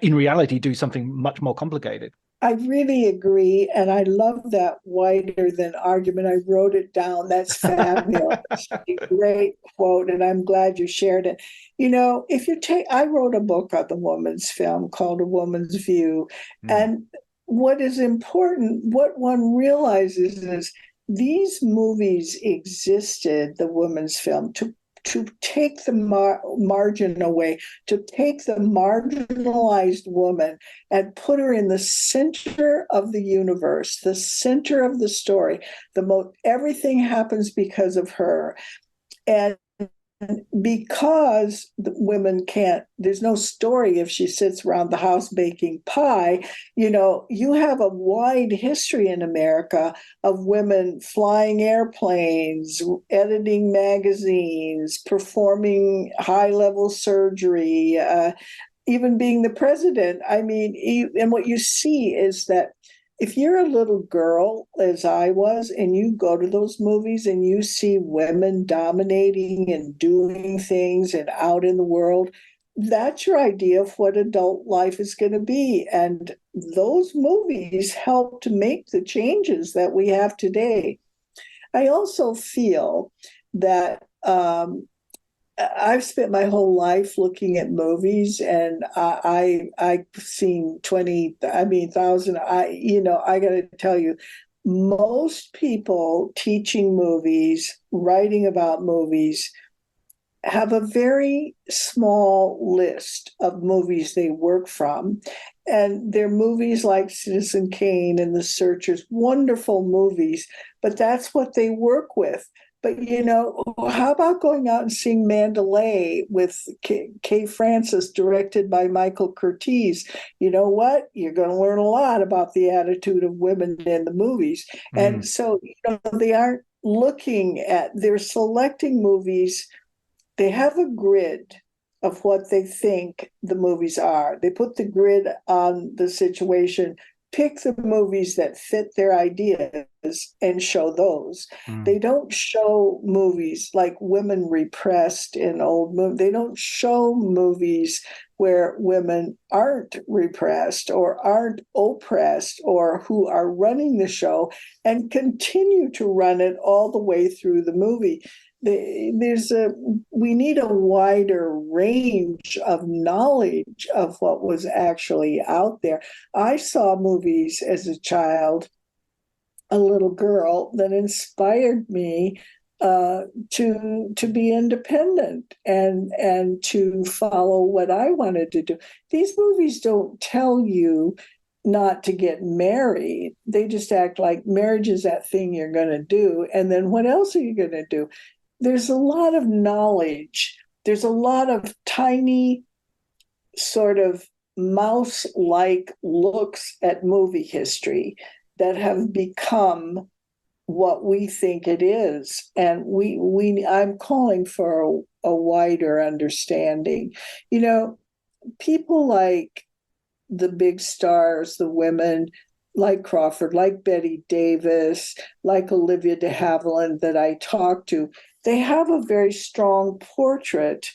in reality do something much more complicated. I really agree. And I love that wider than argument. I wrote it down. That's fabulous. Great quote. And I'm glad you shared it. I wrote a book on the woman's film called A Woman's View. And what is important, what one realizes is these movies existed, the woman's film, to take the margin away, to take the marginalized woman and put her in the center of the universe, the center of the story. Everything happens because of her. And because the women can't, there's no story if she sits around the house baking pie, you have a wide history in America of women flying airplanes, editing magazines, performing high-level surgery, even being the president. I mean, and what you see is that if you're a little girl, as I was, and you go to those movies and you see women dominating and doing things and out in the world, that's your idea of what adult life is going to be. And those movies helped make the changes that we have today. I also feel that I've spent my whole life looking at movies, and I've seen 1,000. I got to tell you, most people teaching movies, writing about movies, have a very small list of movies they work from. And they're movies like Citizen Kane and The Searchers, wonderful movies, but that's what they work with. But, how about going out and seeing Mandalay with Kay Francis, directed by Michael Curtiz? You know what? You're going to learn a lot about the attitude of women in the movies. And so, they aren't they're selecting movies. They have a grid of what they think the movies are. They put the grid on the situation, pick the movies that fit their ideas and show those. They don't show movies like women repressed in old movies. They don't show movies where women aren't repressed or aren't oppressed or who are running the show and continue to run it all the way through the movie. We need a wider range of knowledge of what was actually out there. I saw movies as a child, a little girl, that inspired me to be independent and to follow what I wanted to do. These movies don't tell you not to get married. They just act like marriage is that thing you're going to do. And then what else are you going to do? There's a lot of knowledge. There's a lot of tiny sort of mouse-like looks at movie history that have become what we think it is. And I'm calling for a wider understanding. People like the big stars, the women, like Crawford, like Bette Davis, like Olivia de Havilland that I talked to, they have a very strong portrait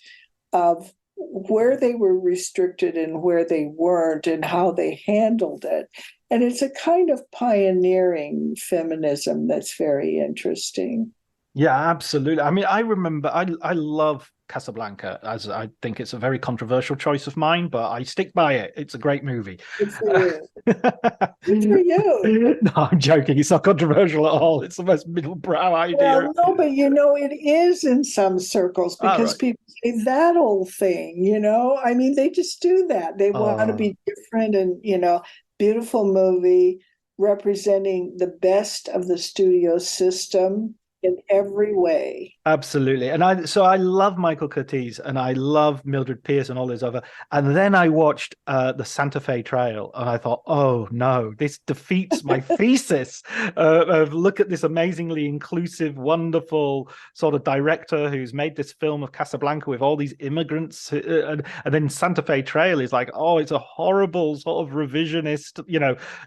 of where they were restricted and where they weren't and how they handled it. And it's a kind of pioneering feminism that's very interesting. Yeah, absolutely. I mean, I remember, I love Casablanca, as I think it's a very controversial choice of mine, but I stick by it. It's a great movie. Good for you. Good for you. No, I'm joking. It's not controversial at all. It's the most middle-brow idea. Well, no, but it is in some circles because people say that old thing, I mean, they just do that. They want to be different and, beautiful movie representing the best of the studio system in every way. Absolutely. And I love Michael Curtiz and I love Mildred Pierce and all those other. And then I watched the Santa Fe Trail and I thought, oh no, this defeats my thesis of look at this amazingly inclusive, wonderful sort of director who's made this film of Casablanca with all these immigrants. And then Santa Fe Trail is like, oh, it's a horrible sort of revisionist,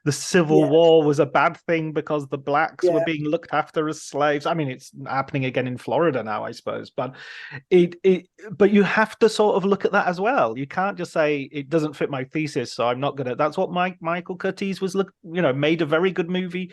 the Civil War was a bad thing because the blacks were being looked after as slaves. I mean, it's happening again in Florida now, I suppose, but but you have to sort of look at that as well. You can't just say it doesn't fit my thesis, so I'm not gonna. That's what Michael Curtiz was. Made a very good movie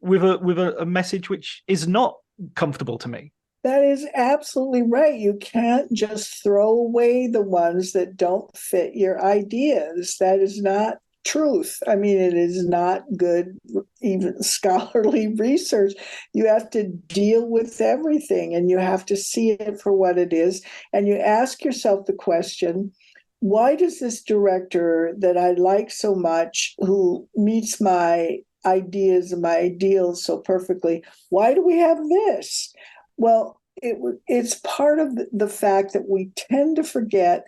with a message which is not comfortable to me. That is absolutely right. You can't just throw away the ones that don't fit your ideas. That is not truth. I mean, it is not good, even scholarly research. You have to deal with everything and you have to see it for what it is. And you ask yourself the question, why does this director that I like so much, who meets my ideas and my ideals so perfectly, why do we have this? Well, it's part of the fact that we tend to forget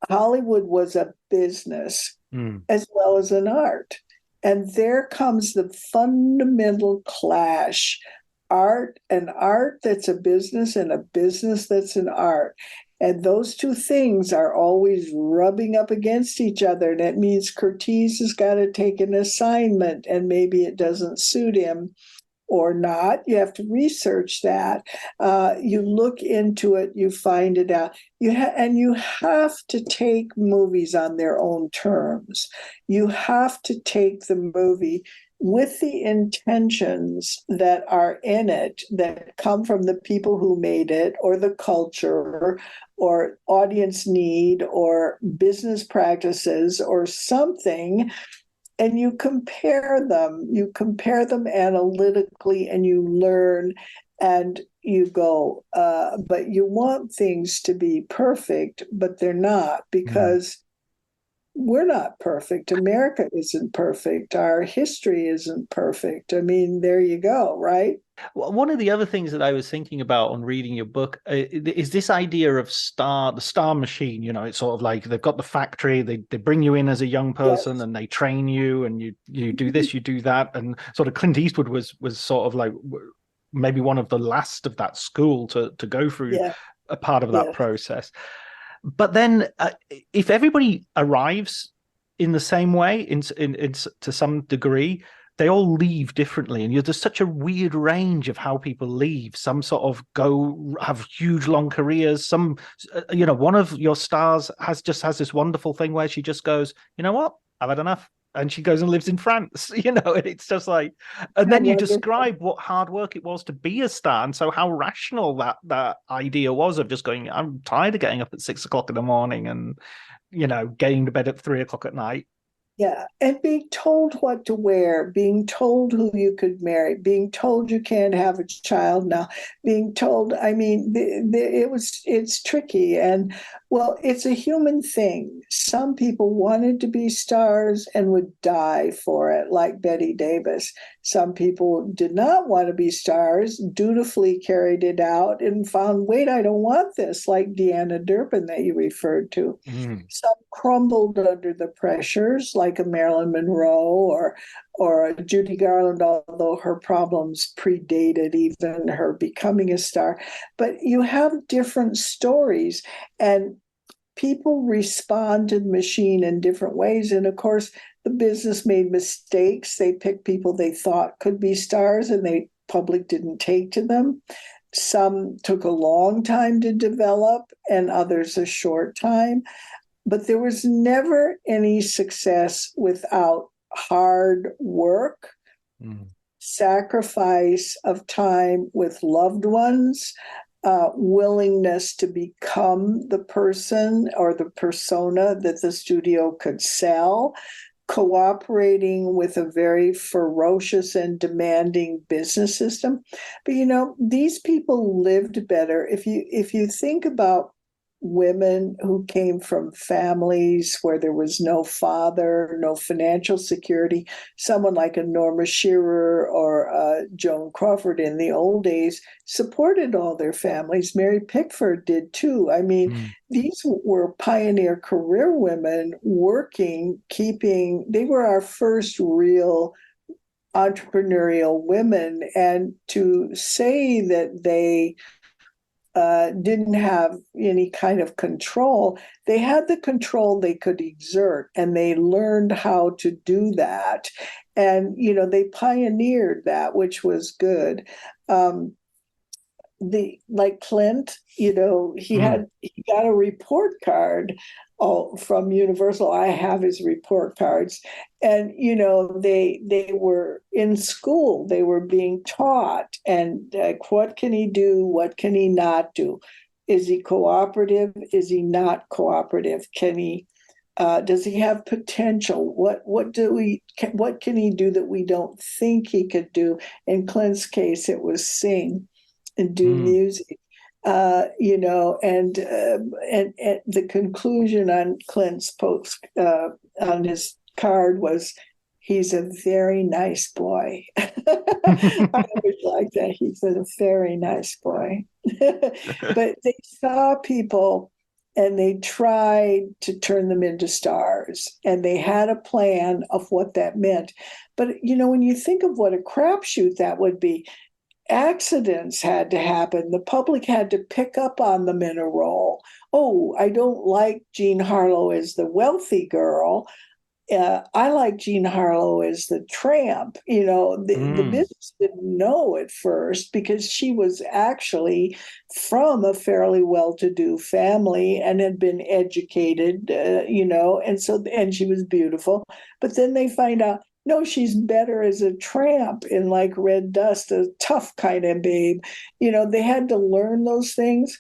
Hollywood was a business as well as an art. And there comes the fundamental clash, an art that's a business and a business that's an art. And those two things are always rubbing up against each other. And that means Curtiz has got to take an assignment and maybe it doesn't suit him or not. You have to research that. You look into it, you find it out. And you have to take movies on their own terms. You have to take the movie with the intentions that are in it, that come from the people who made it, or the culture, or audience need, or business practices, or something. And you compare them analytically, and you learn, and you go, but you want things to be perfect, but they're not, because we're not perfect. America isn't perfect. Our history isn't perfect. I mean, there you go, right? Well, one of the other things that I was thinking about on reading your book is this idea of the star machine. You know, it's sort of like they've got the factory, they bring you in as a young person, Yes. and they train you, and you do this, you do that, and sort of Clint Eastwood was sort of like maybe one of the last of that school to go through Yeah. a part of that Yes. process. But then, if everybody arrives in the same way, in to some degree, they all leave differently, and there's such a weird range of how people leave. Some sort of have huge long careers. Some, one of your stars has this wonderful thing where she just goes, you know what, I've had enough. And she goes and lives in France, and it's just like, and then you describe what hard work it was to be a star, and so how rational that idea was of just going, I'm tired of getting up at 6 o'clock in the morning and, getting to bed at 3 o'clock at night. Yeah, and being told what to wear, being told who you could marry, being told you can't have a child now, being told, I mean, it's tricky. And well, it's a human thing. Some people wanted to be stars and would die for it, like Betty Davis. Some people did not want to be stars, dutifully carried it out and found, wait, I don't want this, like Deanna Durbin that you referred to. Some crumbled under the pressures, like a Marilyn Monroe or a Judy Garland, although her problems predated even her becoming a star. But you have different stories, and people respond to the machine in different ways. And of course, the business made mistakes. They picked people they thought could be stars, and the public didn't take to them. Some took a long time to develop, and others a short time. But there was never any success without hard work, sacrifice of time with loved ones, willingness to become the person or the persona that the studio could sell, cooperating with a very ferocious and demanding business system. But these people lived better. If you think about women who came from families where there was no father, no financial security, someone like a Norma Shearer or Joan Crawford in the old days supported all their families. Mary Pickford did too. I mean, these were pioneer career women working, they were our first real entrepreneurial women. And to say that they didn't have any kind of control. They had the control they could exert, and they learned how to do that. And, they pioneered that, which was good. Like Clint, he got a report card from Universal. I have his report cards. And, they were in school, they were being taught, and what can he do? What can he not do? Is he cooperative? Is he not cooperative? Does he have potential? What can he do that we don't think he could do? In Clint's case, it was sing and do music. And the conclusion on Clint's post on his card was, he's a very nice boy. I always like that. He's a very nice boy. But they saw people and they tried to turn them into stars, and they had a plan of what that meant. But, when you think of what a crapshoot that would be, accidents had to happen. The public had to pick up on them in a role. Oh, I don't like Jean Harlow as the wealthy girl. I like Jean Harlow as the tramp. The business didn't know at first because she was actually from a fairly well-to-do family and had been educated, and she was beautiful. But then they find out, no, she's better as a tramp in like Red Dust, a tough kind of babe. They had to learn those things,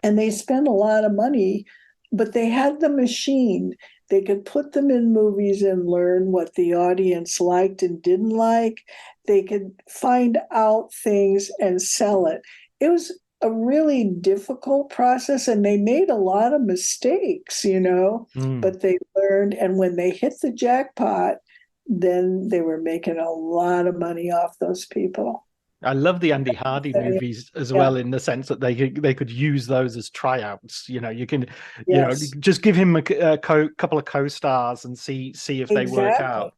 and they spent a lot of money, but they had the machine. They could put them in movies and learn what the audience liked and didn't like. They could find out things and sell it. It was a really difficult process, and they made a lot of mistakes, but they learned. And when they hit the jackpot, then they were making a lot of money off those people. I love the Andy Hardy movies as well, in the sense that they could use those as tryouts. You can, just give him a couple of co-stars and see if they work out.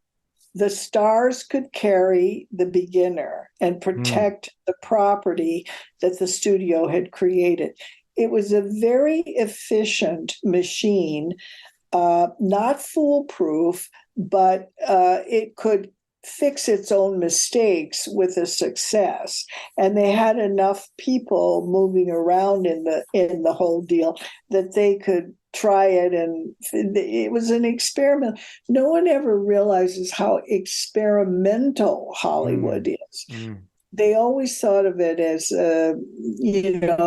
The stars could carry the beginner and protect the property that the studio had created. It was a very efficient machine, not foolproof, but it could fix its own mistakes with a success. And they had enough people moving around in the whole deal that they could try it, and it was an experiment. No one ever realizes how experimental Hollywood is. They always thought of it as a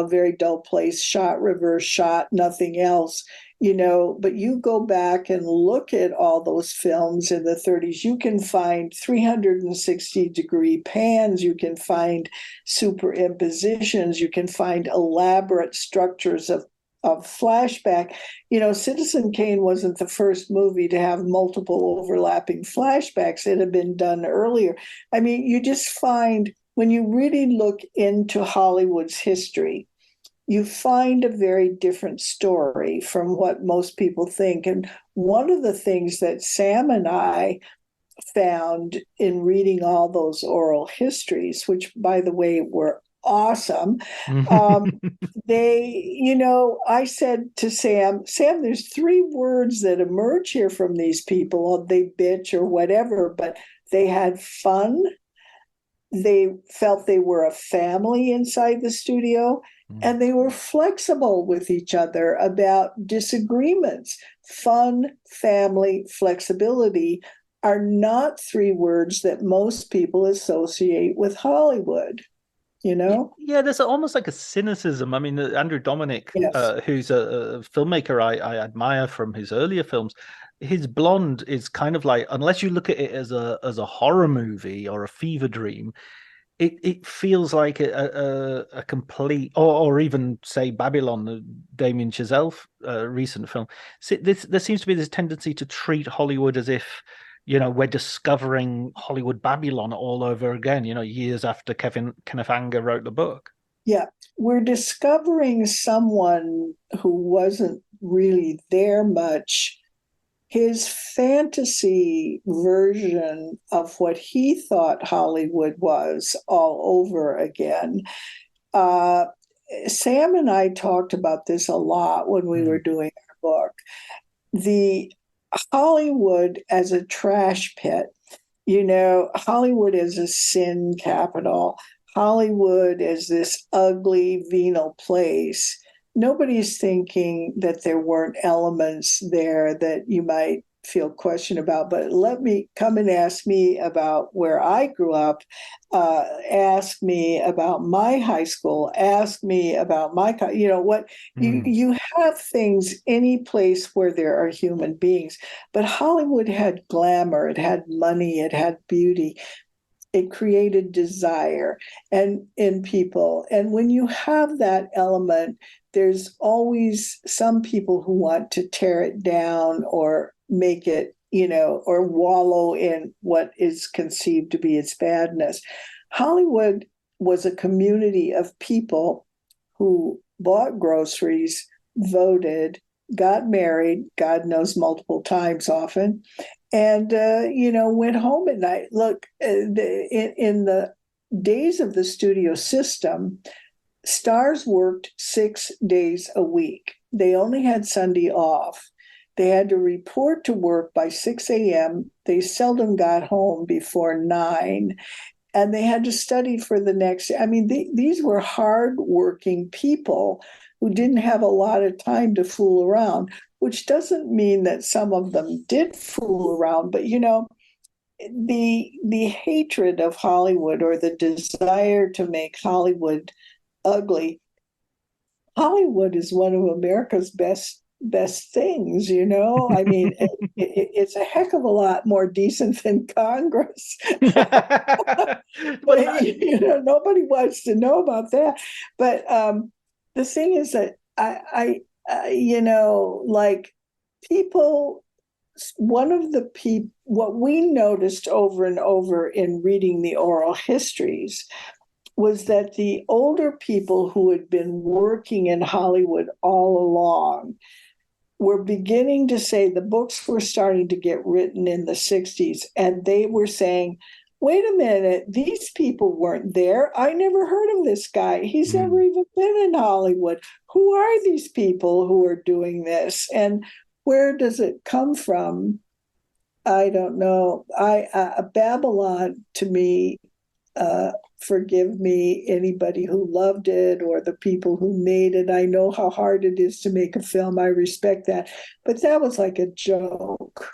very dull place, shot, reverse shot, nothing else. But you go back and look at all those films in the 30s, you can find 360-degree pans, you can find superimpositions, you can find elaborate structures of flashback. Citizen Kane wasn't the first movie to have multiple overlapping flashbacks. It had been done earlier. I mean, you just find, when you really look into Hollywood's history, you find a very different story from what most people think. And one of the things that Sam and I found in reading all those oral histories, which, by the way, were awesome, I said to Sam, there's 3 words that emerge here from these people. They bitch or whatever, but they had fun. They felt they were a family inside the studio, and they were flexible with each other about disagreements. Fun, family, flexibility are not 3 words that most people associate with Hollywood. Yeah, there's almost like a cynicism. I mean, Andrew Dominik, Yes. who's a filmmaker I admire from his earlier films, his Blonde is kind of like, unless you look at it as a horror movie or a fever dream, it feels like a complete, or even say Babylon, the Damien Chazelle recent film. There seems to be this tendency to treat Hollywood as if, we're discovering Hollywood Babylon all over again, years after Kenneth Anger wrote the book. Yeah, we're discovering someone who wasn't really there much. His fantasy version of what he thought Hollywood was all over again. Sam and I talked about this a lot when we were doing our book. The Hollywood as a trash pit, Hollywood as a sin capital, Hollywood as this ugly, venal place. Nobody's thinking that there weren't elements there that you might feel question about, but let me come and ask me about where I grew up, ask me about my high school, ask me about my, you have things any place where there are human beings. But Hollywood had glamour, it had money, it had beauty. It created desire and in people. And when you have that element, there's always some people who want to tear it down or make it or wallow in what is conceived to be its badness. Hollywood was a community of people who bought groceries, voted, got married, God knows multiple times often, and went home at night. Look, in the days of the studio system, stars worked 6 days a week. They only had Sunday off. They had to report to work by 6 a.m. They seldom got home before 9. And they had to study for the next. I mean, these were hardworking people who didn't have a lot of time to fool around, which doesn't mean that some of them did fool around. But, the hatred of Hollywood, or the desire to make Hollywood ugly. Hollywood is one of America's best things, I mean, it's a heck of a lot more decent than Congress. But nobody wants to know about that. But the thing is that I like people. One of the people, what we noticed over and over in reading the oral histories was that the older people who had been working in Hollywood all along were beginning to say, the books were starting to get written in the 60s, and they were saying, wait a minute, these people weren't there. I never heard of this guy. He's never even been in Hollywood. Who are these people who are doing this? And where does it come from? I don't know. Babylon, to me, forgive me, anybody who loved it or the people who made it. I know how hard it is to make a film. I respect that. But that was like a joke.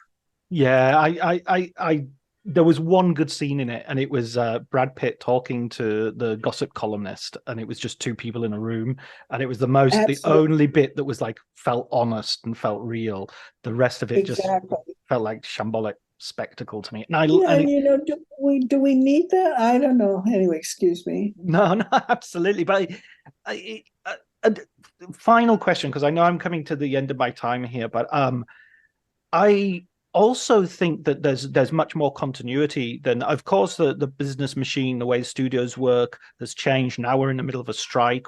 Yeah, I there was one good scene in it, and it was Brad Pitt talking to the gossip columnist, and it was just two people in a room, and it was the only bit that was like felt honest and felt real. The rest of it just felt like shambolic spectacle to me. Do we need that? I don't know. Anyway, excuse me. No, absolutely. But final question, because I know I'm coming to the end of my time here, but I also think that there's much more continuity than, of course, the business machine, the way studios work has changed. Now we're in the middle of a strike,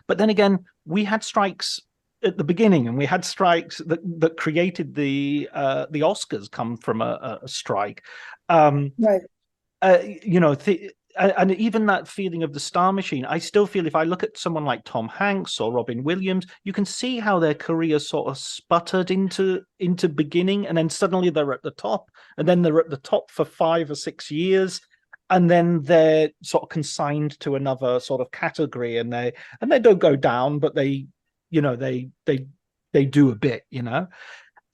but then again, we had strikes at the beginning, and we had strikes that created the Oscars come from a strike. Right. And even that feeling of the star machine, I still feel if I look at someone like Tom Hanks or Robin Williams, you can see how their career sort of sputtered into beginning, and then suddenly they're at the top, and then they're at the top for 5 or 6 years, and then they're sort of consigned to another sort of category, and they don't go down, but they do a bit.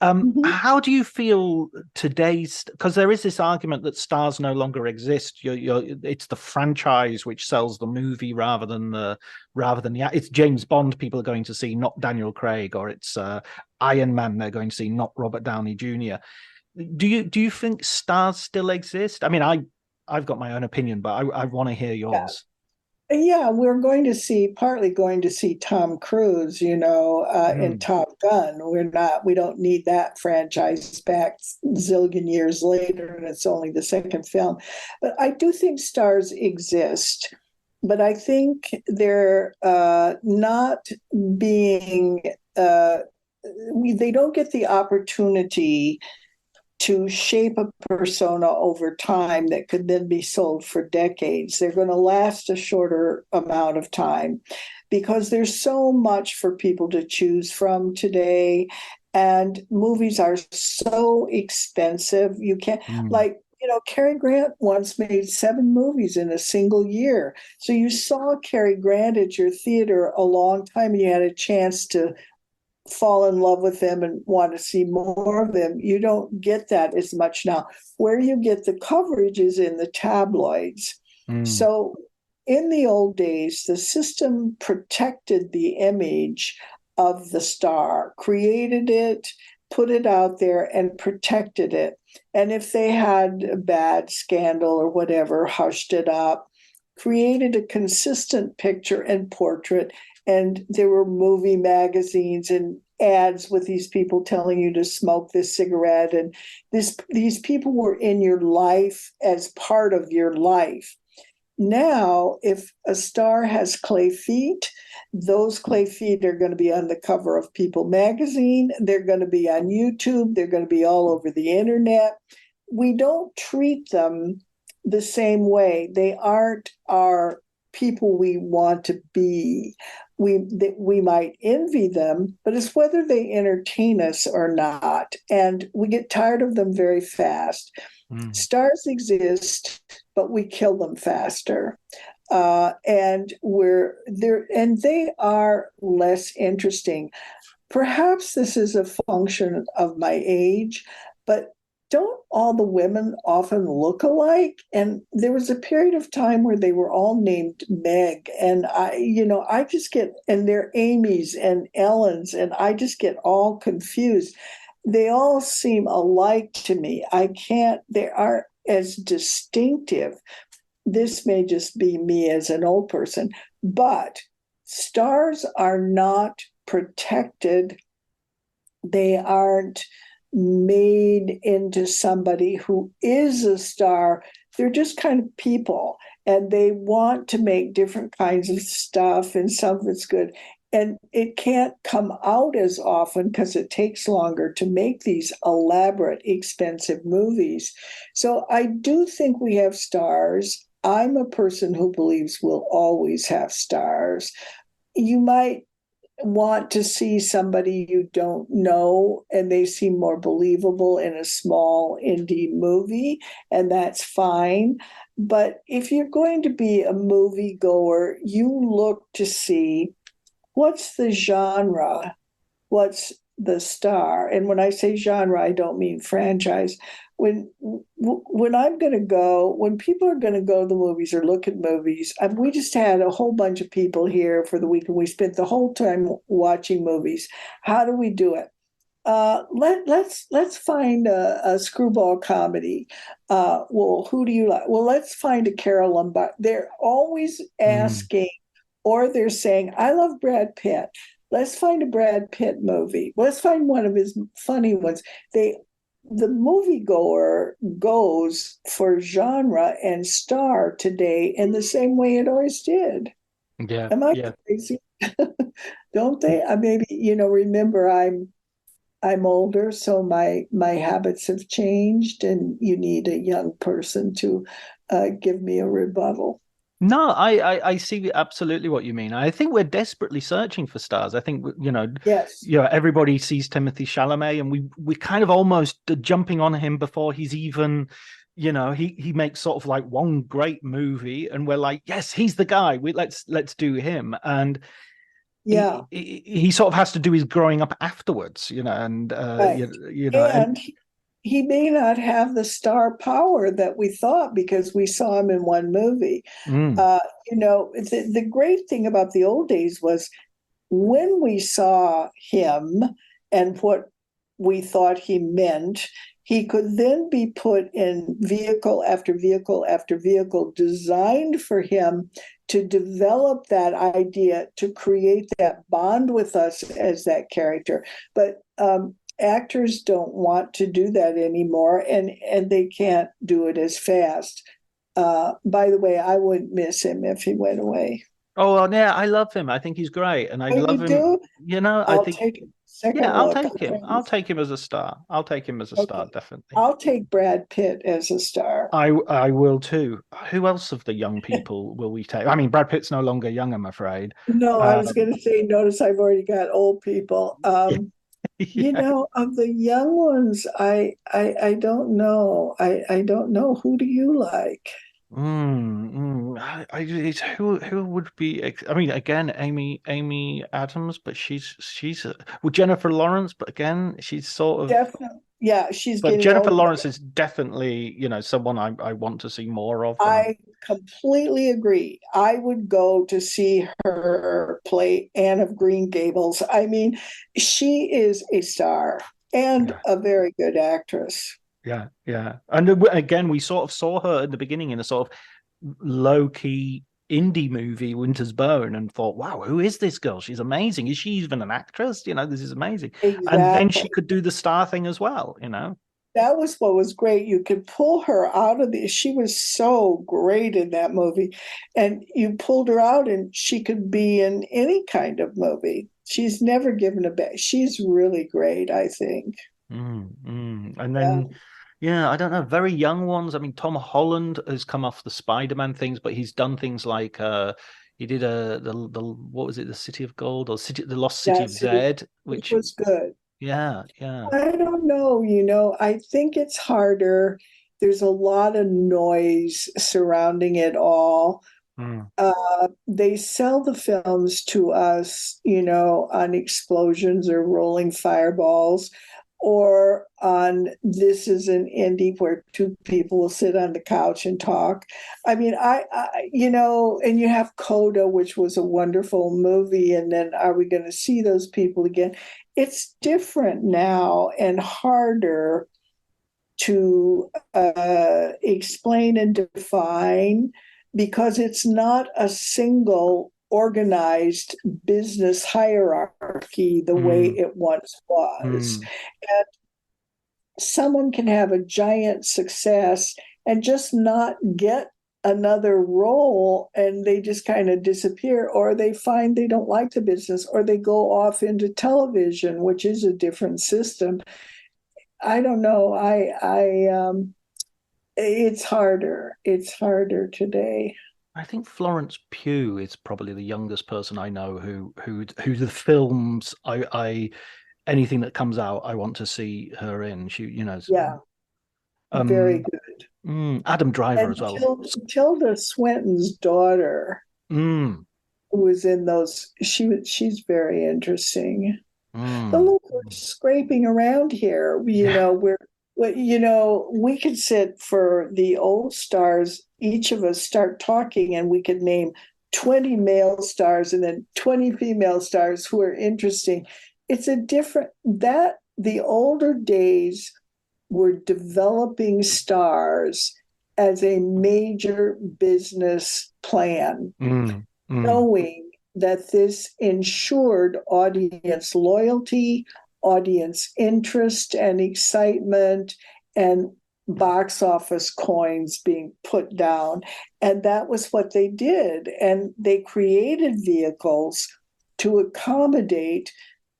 How do you feel today's? Because there is this argument that stars no longer exist. It's the franchise which sells the movie rather than it's James Bond people are going to see, not Daniel Craig, or it's Iron Man they're going to see, not Robert Downey Jr. Do you think stars still exist? I mean, I've got my own opinion, but I want to hear yours. Yeah, we're partly going to see Tom Cruise, in Top Gun. We don't need that franchise back zillion years later, and it's only the second film. But I do think stars exist, but I think they're not being, they don't get the opportunity to shape a persona over time that could then be sold for decades. They're going to last a shorter amount of time because there's so much for people to choose from today. And movies are so expensive. You can't, Cary Grant once made 7 movies in a single year. So you saw Cary Grant at your theater a long time, and you had a chance to fall in love with them and want to see more of them. You don't get that as much now. Where you get the coverage is in the tabloids. So in the old days, the system protected the image of the star, created it, put it out there, and protected it. And if they had a bad scandal or whatever, hushed it up, created a consistent picture and portrait. And there were movie magazines and ads with these people telling you to smoke this cigarette, and these people were in your life as part of your life. Now, if a star has clay feet, those clay feet are going to be on the cover of People magazine. They're going to be on YouTube. They're going to be all over the internet. We don't treat them the same way. They aren't our people we want to be. We might envy them, but it's whether they entertain us or not. And we get tired of them very fast. Stars exist, but we kill them faster. And they are less interesting. Perhaps this is a function of my age, but don't all the women often look alike? And there was a period of time where they were all named Meg, and I just get, and they're Amy's and Ellen's, and I just get all confused. They all seem alike to me. They aren't as distinctive. This may just be me as an old person, but stars are not protected. They aren't made into somebody who is a star. They're just kind of people, and they want to make different kinds of stuff, and some of it's good. And it can't come out as often because it takes longer to make these elaborate, expensive movies. So I do think we have stars. I'm a person who believes we'll always have stars. You might want to see somebody you don't know and they seem more believable in a small indie movie, and that's fine. But if you're going to be a movie goer, you look to see what's the genre, what's the star. And when I say genre, I don't mean franchise. When I'm going to go, when people are going to go to the movies or look at movies, we just had a whole bunch of people here for the week, and we spent the whole time watching movies. How do we do it? Let's find a screwball comedy. Well, who do you like? Well, let's find a Carol Lombard. They're always asking, or they're saying, I love Brad Pitt. Let's find a Brad Pitt movie. Let's find one of his funny ones. The moviegoer goes for genre and star today in the same way it always did. Yeah. Am I crazy? Don't they? Maybe, remember I'm older, so my habits have changed, and you need a young person to give me a rebuttal. No, I see absolutely what you mean. I think we're desperately searching for stars. I think, Yes. Everybody sees Timothée Chalamet, and we kind of almost jumping on him before he's even, he makes sort of like one great movie, and we're like, yes, he's the guy. Let's do him. And yeah, he sort of has to do his growing up afterwards, and right. And he may not have the star power that we thought because we saw him in one movie. The great thing about the old days was when we saw him and what we thought he meant, he could then be put in vehicle after vehicle after vehicle designed for him to develop that idea, to create that bond with us as that character. But actors don't want to do that anymore, and they can't do it as fast. By the way, I wouldn't miss him if he went away. Oh, well, yeah, I love him. I think he's great, and I love him. Do? I think take him. Second I'll look, take him. I'll take him as a star. I'll take him as a star, definitely. I'll take Brad Pitt as a star. I will too. Who else of the young people will we take? I mean, Brad Pitt's no longer young, I'm afraid. No, I was going to say, notice I've already got old people. Yeah. Of the young ones, I don't know. I don't know. Who do you like? Who would be? I mean, again, Amy Adams, but she's well, Jennifer Lawrence, but again, she's sort of definitely, yeah, she's But getting Jennifer old. Lawrence is definitely, someone I want to see more of. I completely agree. I would go to see her play Anne of Green Gables. I mean, she is a star and a very good actress. Yeah. And again, we sort of saw her in the beginning in a sort of low-key indie movie, Winter's Bone, and thought, wow, who is this girl? She's amazing. Is she even an actress? This is amazing. And then she Exactly. could do the star thing as well. That was what was great. You could pull her out of she was so great in that movie. And you pulled her out and she could be in any kind of movie. She's never given a back. She's really great, I think. And Yeah. then, yeah, I don't know, very young ones. I mean, Tom Holland has come off the Spider-Man things, but he's done things like he did the what was it, the City of Gold or the Lost City of That's it. Zed, It which was good. yeah. I don't know, I think it's harder. There's a lot of noise surrounding it all. Mm, They sell the films to us, on explosions or rolling fireballs, or on this is an indie where two people will sit on the couch and talk. I mean, and you have Coda, which was a wonderful movie, and then are we going to see those people again? It's different now and harder to explain and define because it's not a single organized business hierarchy the way mm, it once was. mm. And someone can have a giant success and just not get another role and they just kind of disappear, or they find they don't like the business, or they go off into television, which is a different system. I don't know. It's harder. It's harder today. I think Florence Pugh is probably the youngest person I know who the films I anything that comes out I want to see her in. Yeah, very um good. Adam Driver And as well. Tilda Swinton's daughter, Mm, who was in those, she's very interesting. But mm. look, we're scraping around here. Yeah. We could sit for the old stars, each of us start talking, and we could name 20 male stars and then 20 female stars who are interesting. It's a different, that the older days were developing stars as a major business plan, Mm, mm, knowing that this ensured audience loyalty, audience interest and excitement, and box office coins being put down. And that was what they did. And they created vehicles to accommodate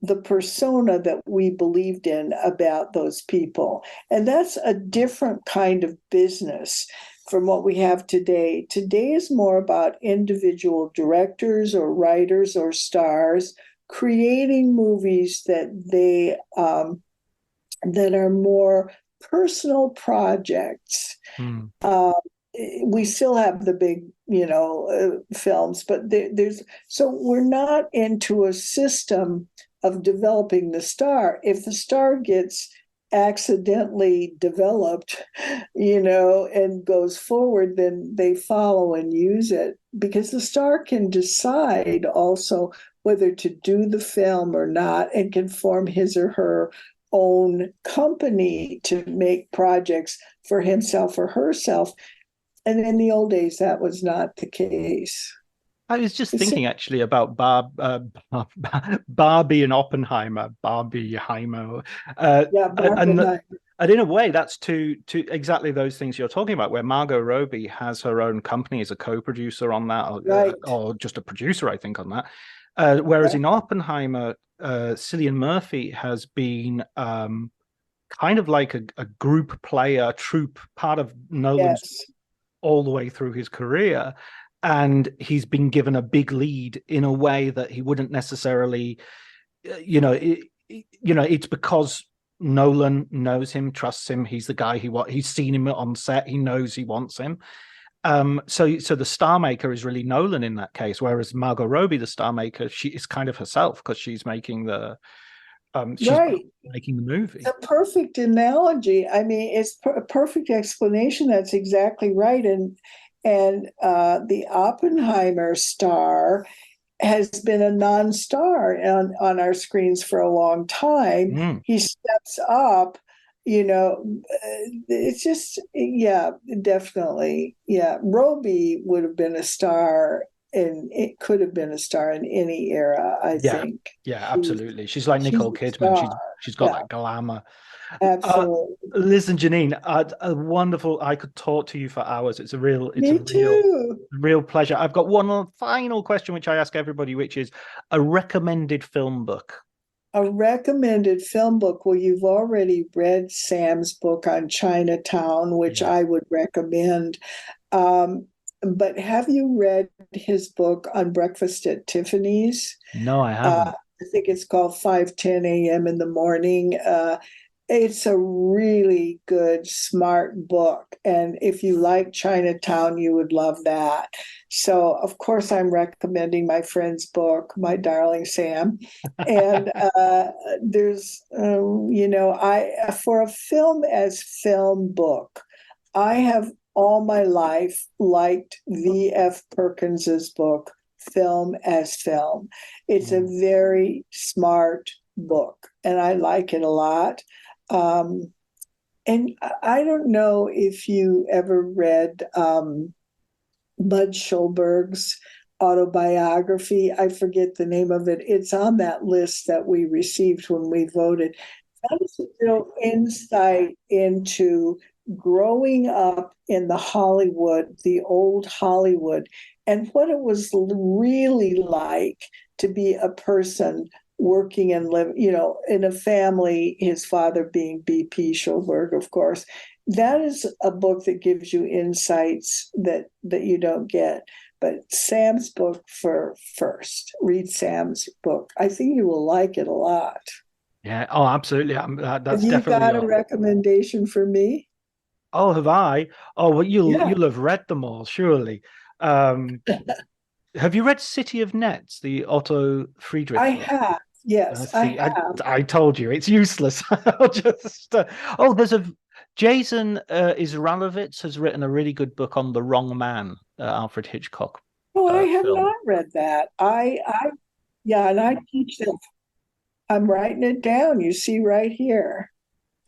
the persona that we believed in about those people. And that's a different kind of business from what we have today. Today is more about individual directors or writers or stars creating movies that are more personal projects. mm. We still have the big, films, but there's so we're not into a system of developing the star. If the star gets accidentally developed, and goes forward, then they follow and use it because the star can decide also whether to do the film or not and can form his or her own company to make projects for himself or herself. And in the old days, that was not the case. I was just It's, thinking actually about Barbie and Oppenheimer, Barbie Heimer, yeah, and Barbenheimer, in a way that's to exactly those things you're talking about, where Margot Robbie has her own company as a co-producer on that, right? or just a producer, I think, on that. Whereas in Oppenheimer, Cillian Murphy has been kind of like a group player, troupe, part of Nolan's Yes, all the way through his career, and he's been given a big lead in a way that he wouldn't necessarily, it's because Nolan knows him, trusts him. He's the guy he's seen him on set. He knows he wants him. So the star maker is really Nolan in that case, whereas Margot Robbie, the star maker, she is kind of herself because she's making she's right. making the movie. It's a perfect analogy. I mean, it's a perfect explanation. That's exactly right. And the Oppenheimer star has been a non-star on our screens for a long time. Mm, He steps up it's just, yeah, definitely. Yeah. Roby would have been a star, and it could have been a star in any era, I Yeah, think. yeah, absolutely. She's like She's Nicole a Kidman. star. She's got Yeah, that glamour. Uh, absolutely. Listen, Jeanine, a wonderful. I could talk to you for hours. It's a Me too. real pleasure. I've got one final question, which I ask everybody, which is a recommended film book. A recommended film book. Well, you've already read Sam's book on Chinatown, which Yeah. I would recommend. Um, but have you read his book on Breakfast at Tiffany's? No, I haven't. I think it's called 5:10 a.m. in the morning. It's a really good, smart book. And if you like Chinatown, you would love that. So, of course, I'm recommending my friend's book, My Darling Sam. And for a film as film book, I have all my life liked V.F. Perkins's book, Film as Film. It's a very smart book, and I like it a lot. Um, and I don't know if you ever read Bud Schulberg's autobiography. I forget the name of it. It's on that list that we received when we voted. That was a real insight into growing up in the Hollywood, the old Hollywood, and what it was really like to be a person working and live, in a family, his father being BP Schulberg, of course. That is a book that gives you insights that you don't get. But Sam's book first. Read Sam's book. I think you will like it a lot. Yeah. Oh, absolutely. Have That's you definitely got a on. recommendation for me? Oh, have I? Oh, well, Yeah, you'll have read them all, surely. Um, have you read City of Nets, the Otto Friedrich I book? have. Yes, I See, have. I told you it's useless. I'll just oh, there's a Jason Isralovitz has written a really good book on The Wrong Man, Alfred Hitchcock Oh, I have film. not read that. Yeah, and I teach that. I'm writing it down. You see right here.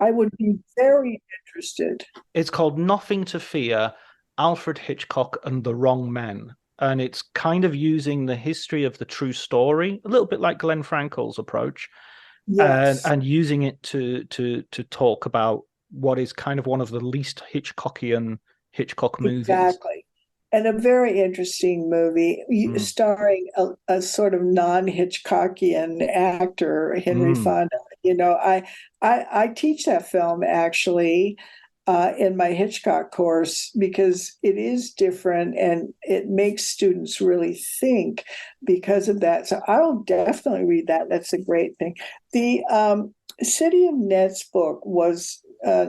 I would be very interested. It's called Nothing to Fear, Alfred Hitchcock and the Wrong Men. And it's kind of using the history of the true story, a little bit like Glenn Frankel's approach, Yes, and using it to talk about what is kind of one of the least Hitchcockian Hitchcock movies. exactly. And a very interesting movie Mm, starring a sort of non-Hitchcockian actor, Henry mm. Fonda. I teach that film actually in my Hitchcock course because it is different and it makes students really think because of that. So I'll definitely read that. That's a great thing. The City of Nets book was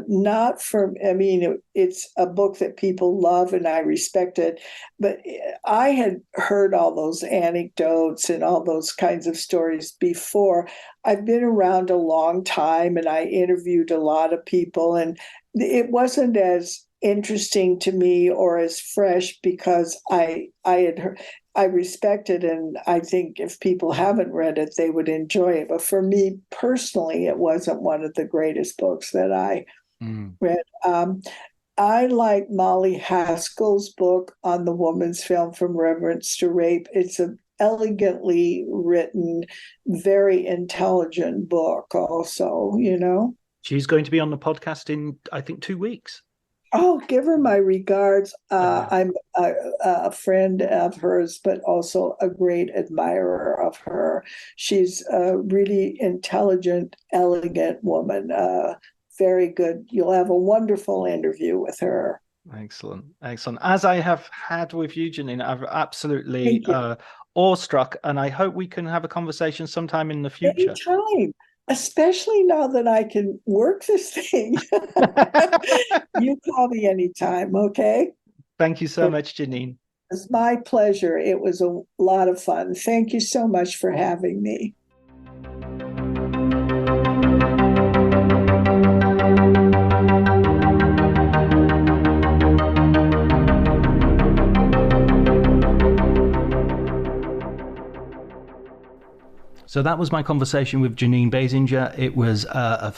not for, I mean, it's a book that people love and I respect it, but I had heard all those anecdotes and all those kinds of stories before. I've been around a long time and I interviewed a lot of people, and it wasn't as interesting to me or as fresh because I had heard, I respect it, and I think if people haven't read it, they would enjoy it. But for me personally, it wasn't one of the greatest books that I Mm. read. I like Molly Haskell's book on the woman's film From Reverence to Rape. It's an elegantly written, very intelligent book, also. She's going to be on the podcast in, I think, 2 weeks. Oh, give her my regards. Uh, I'm a friend of hers, but also a great admirer of her. She's a really intelligent, elegant woman. Very good. You'll have a wonderful interview with her. Excellent, excellent. As I have had with you, Jeanine, I've absolutely Thank you. awestruck, and I hope we can have a conversation sometime in the future. Anytime, especially now that I can work this thing. You call me anytime, okay? Thank you so much, Jeanine. It's my pleasure. It was a lot of fun. Thank you so much for having me. So that was my conversation with Jeanine Basinger. It was a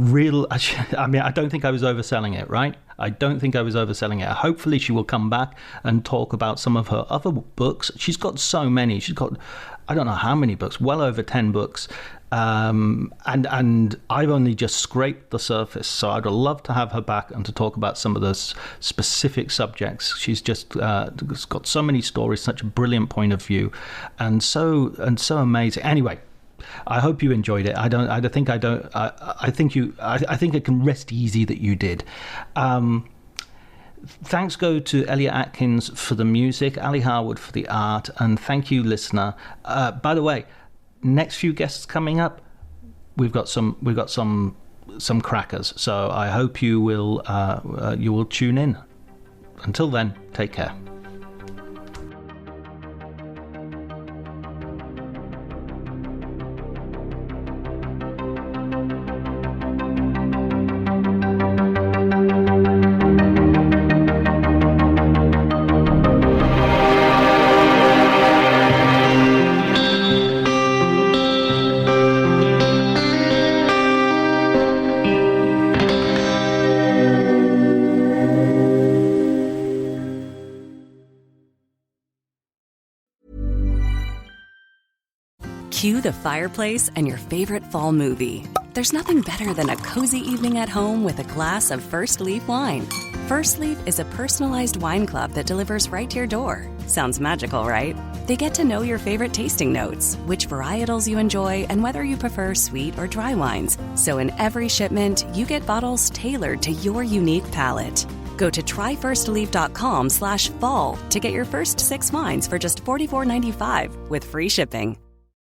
real, I mean, I don't think I was overselling it, right? I don't think I was overselling it. Hopefully she will come back and talk about some of her other books. She's got so many. She's got, I don't know how many books, well over 10 books. And I've only just scraped the surface. So I'd love to have her back and to talk about some of those specific subjects. She's just got so many stories, such a brilliant point of view, and so amazing. Anyway, I hope you enjoyed it. I think it can rest easy that you did. Thanks go to Elliot Atkins for the music, Ali Harwood for the art, and thank you, listener. By the way, next few guests coming up, we've got some crackers. So I hope you will tune in. Until then, take care. Cue the fireplace and your favorite fall movie. There's nothing better than a cozy evening at home with a glass of First Leaf wine. First Leaf is a personalized wine club that delivers right to your door. Sounds magical, right? They get to know your favorite tasting notes, which varietals you enjoy, and whether you prefer sweet or dry wines. So in every shipment, you get bottles tailored to your unique palate. Go to tryfirstleaf.com/fall to get your first 6 wines for just $44.95 with free shipping.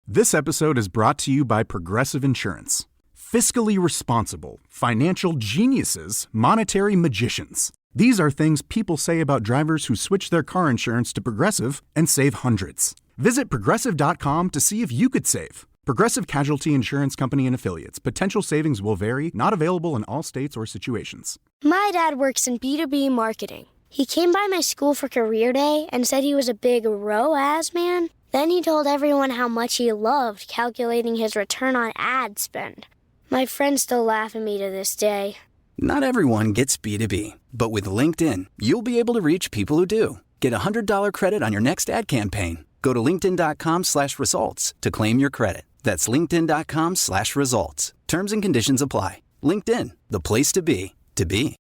This episode is brought to you by Progressive Insurance. Fiscally responsible, financial geniuses, monetary magicians. These are things people say about drivers who switch their car insurance to Progressive and save hundreds. Visit Progressive.com to see if you could save. Progressive Casualty Insurance Company and Affiliates. Potential savings will vary, not available in all states or situations. My dad works in B2B marketing. He came by my school for career day and said he was a big ROAS man. Then he told everyone how much he loved calculating his return on ad spend. My friends still laugh at me to this day. Not everyone gets B2B, but with LinkedIn, you'll be able to reach people who do. Get a $100 credit on your next ad campaign. Go to linkedin.com/results to claim your credit. That's linkedin.com/results. Terms and conditions apply. LinkedIn, the place to be, to be.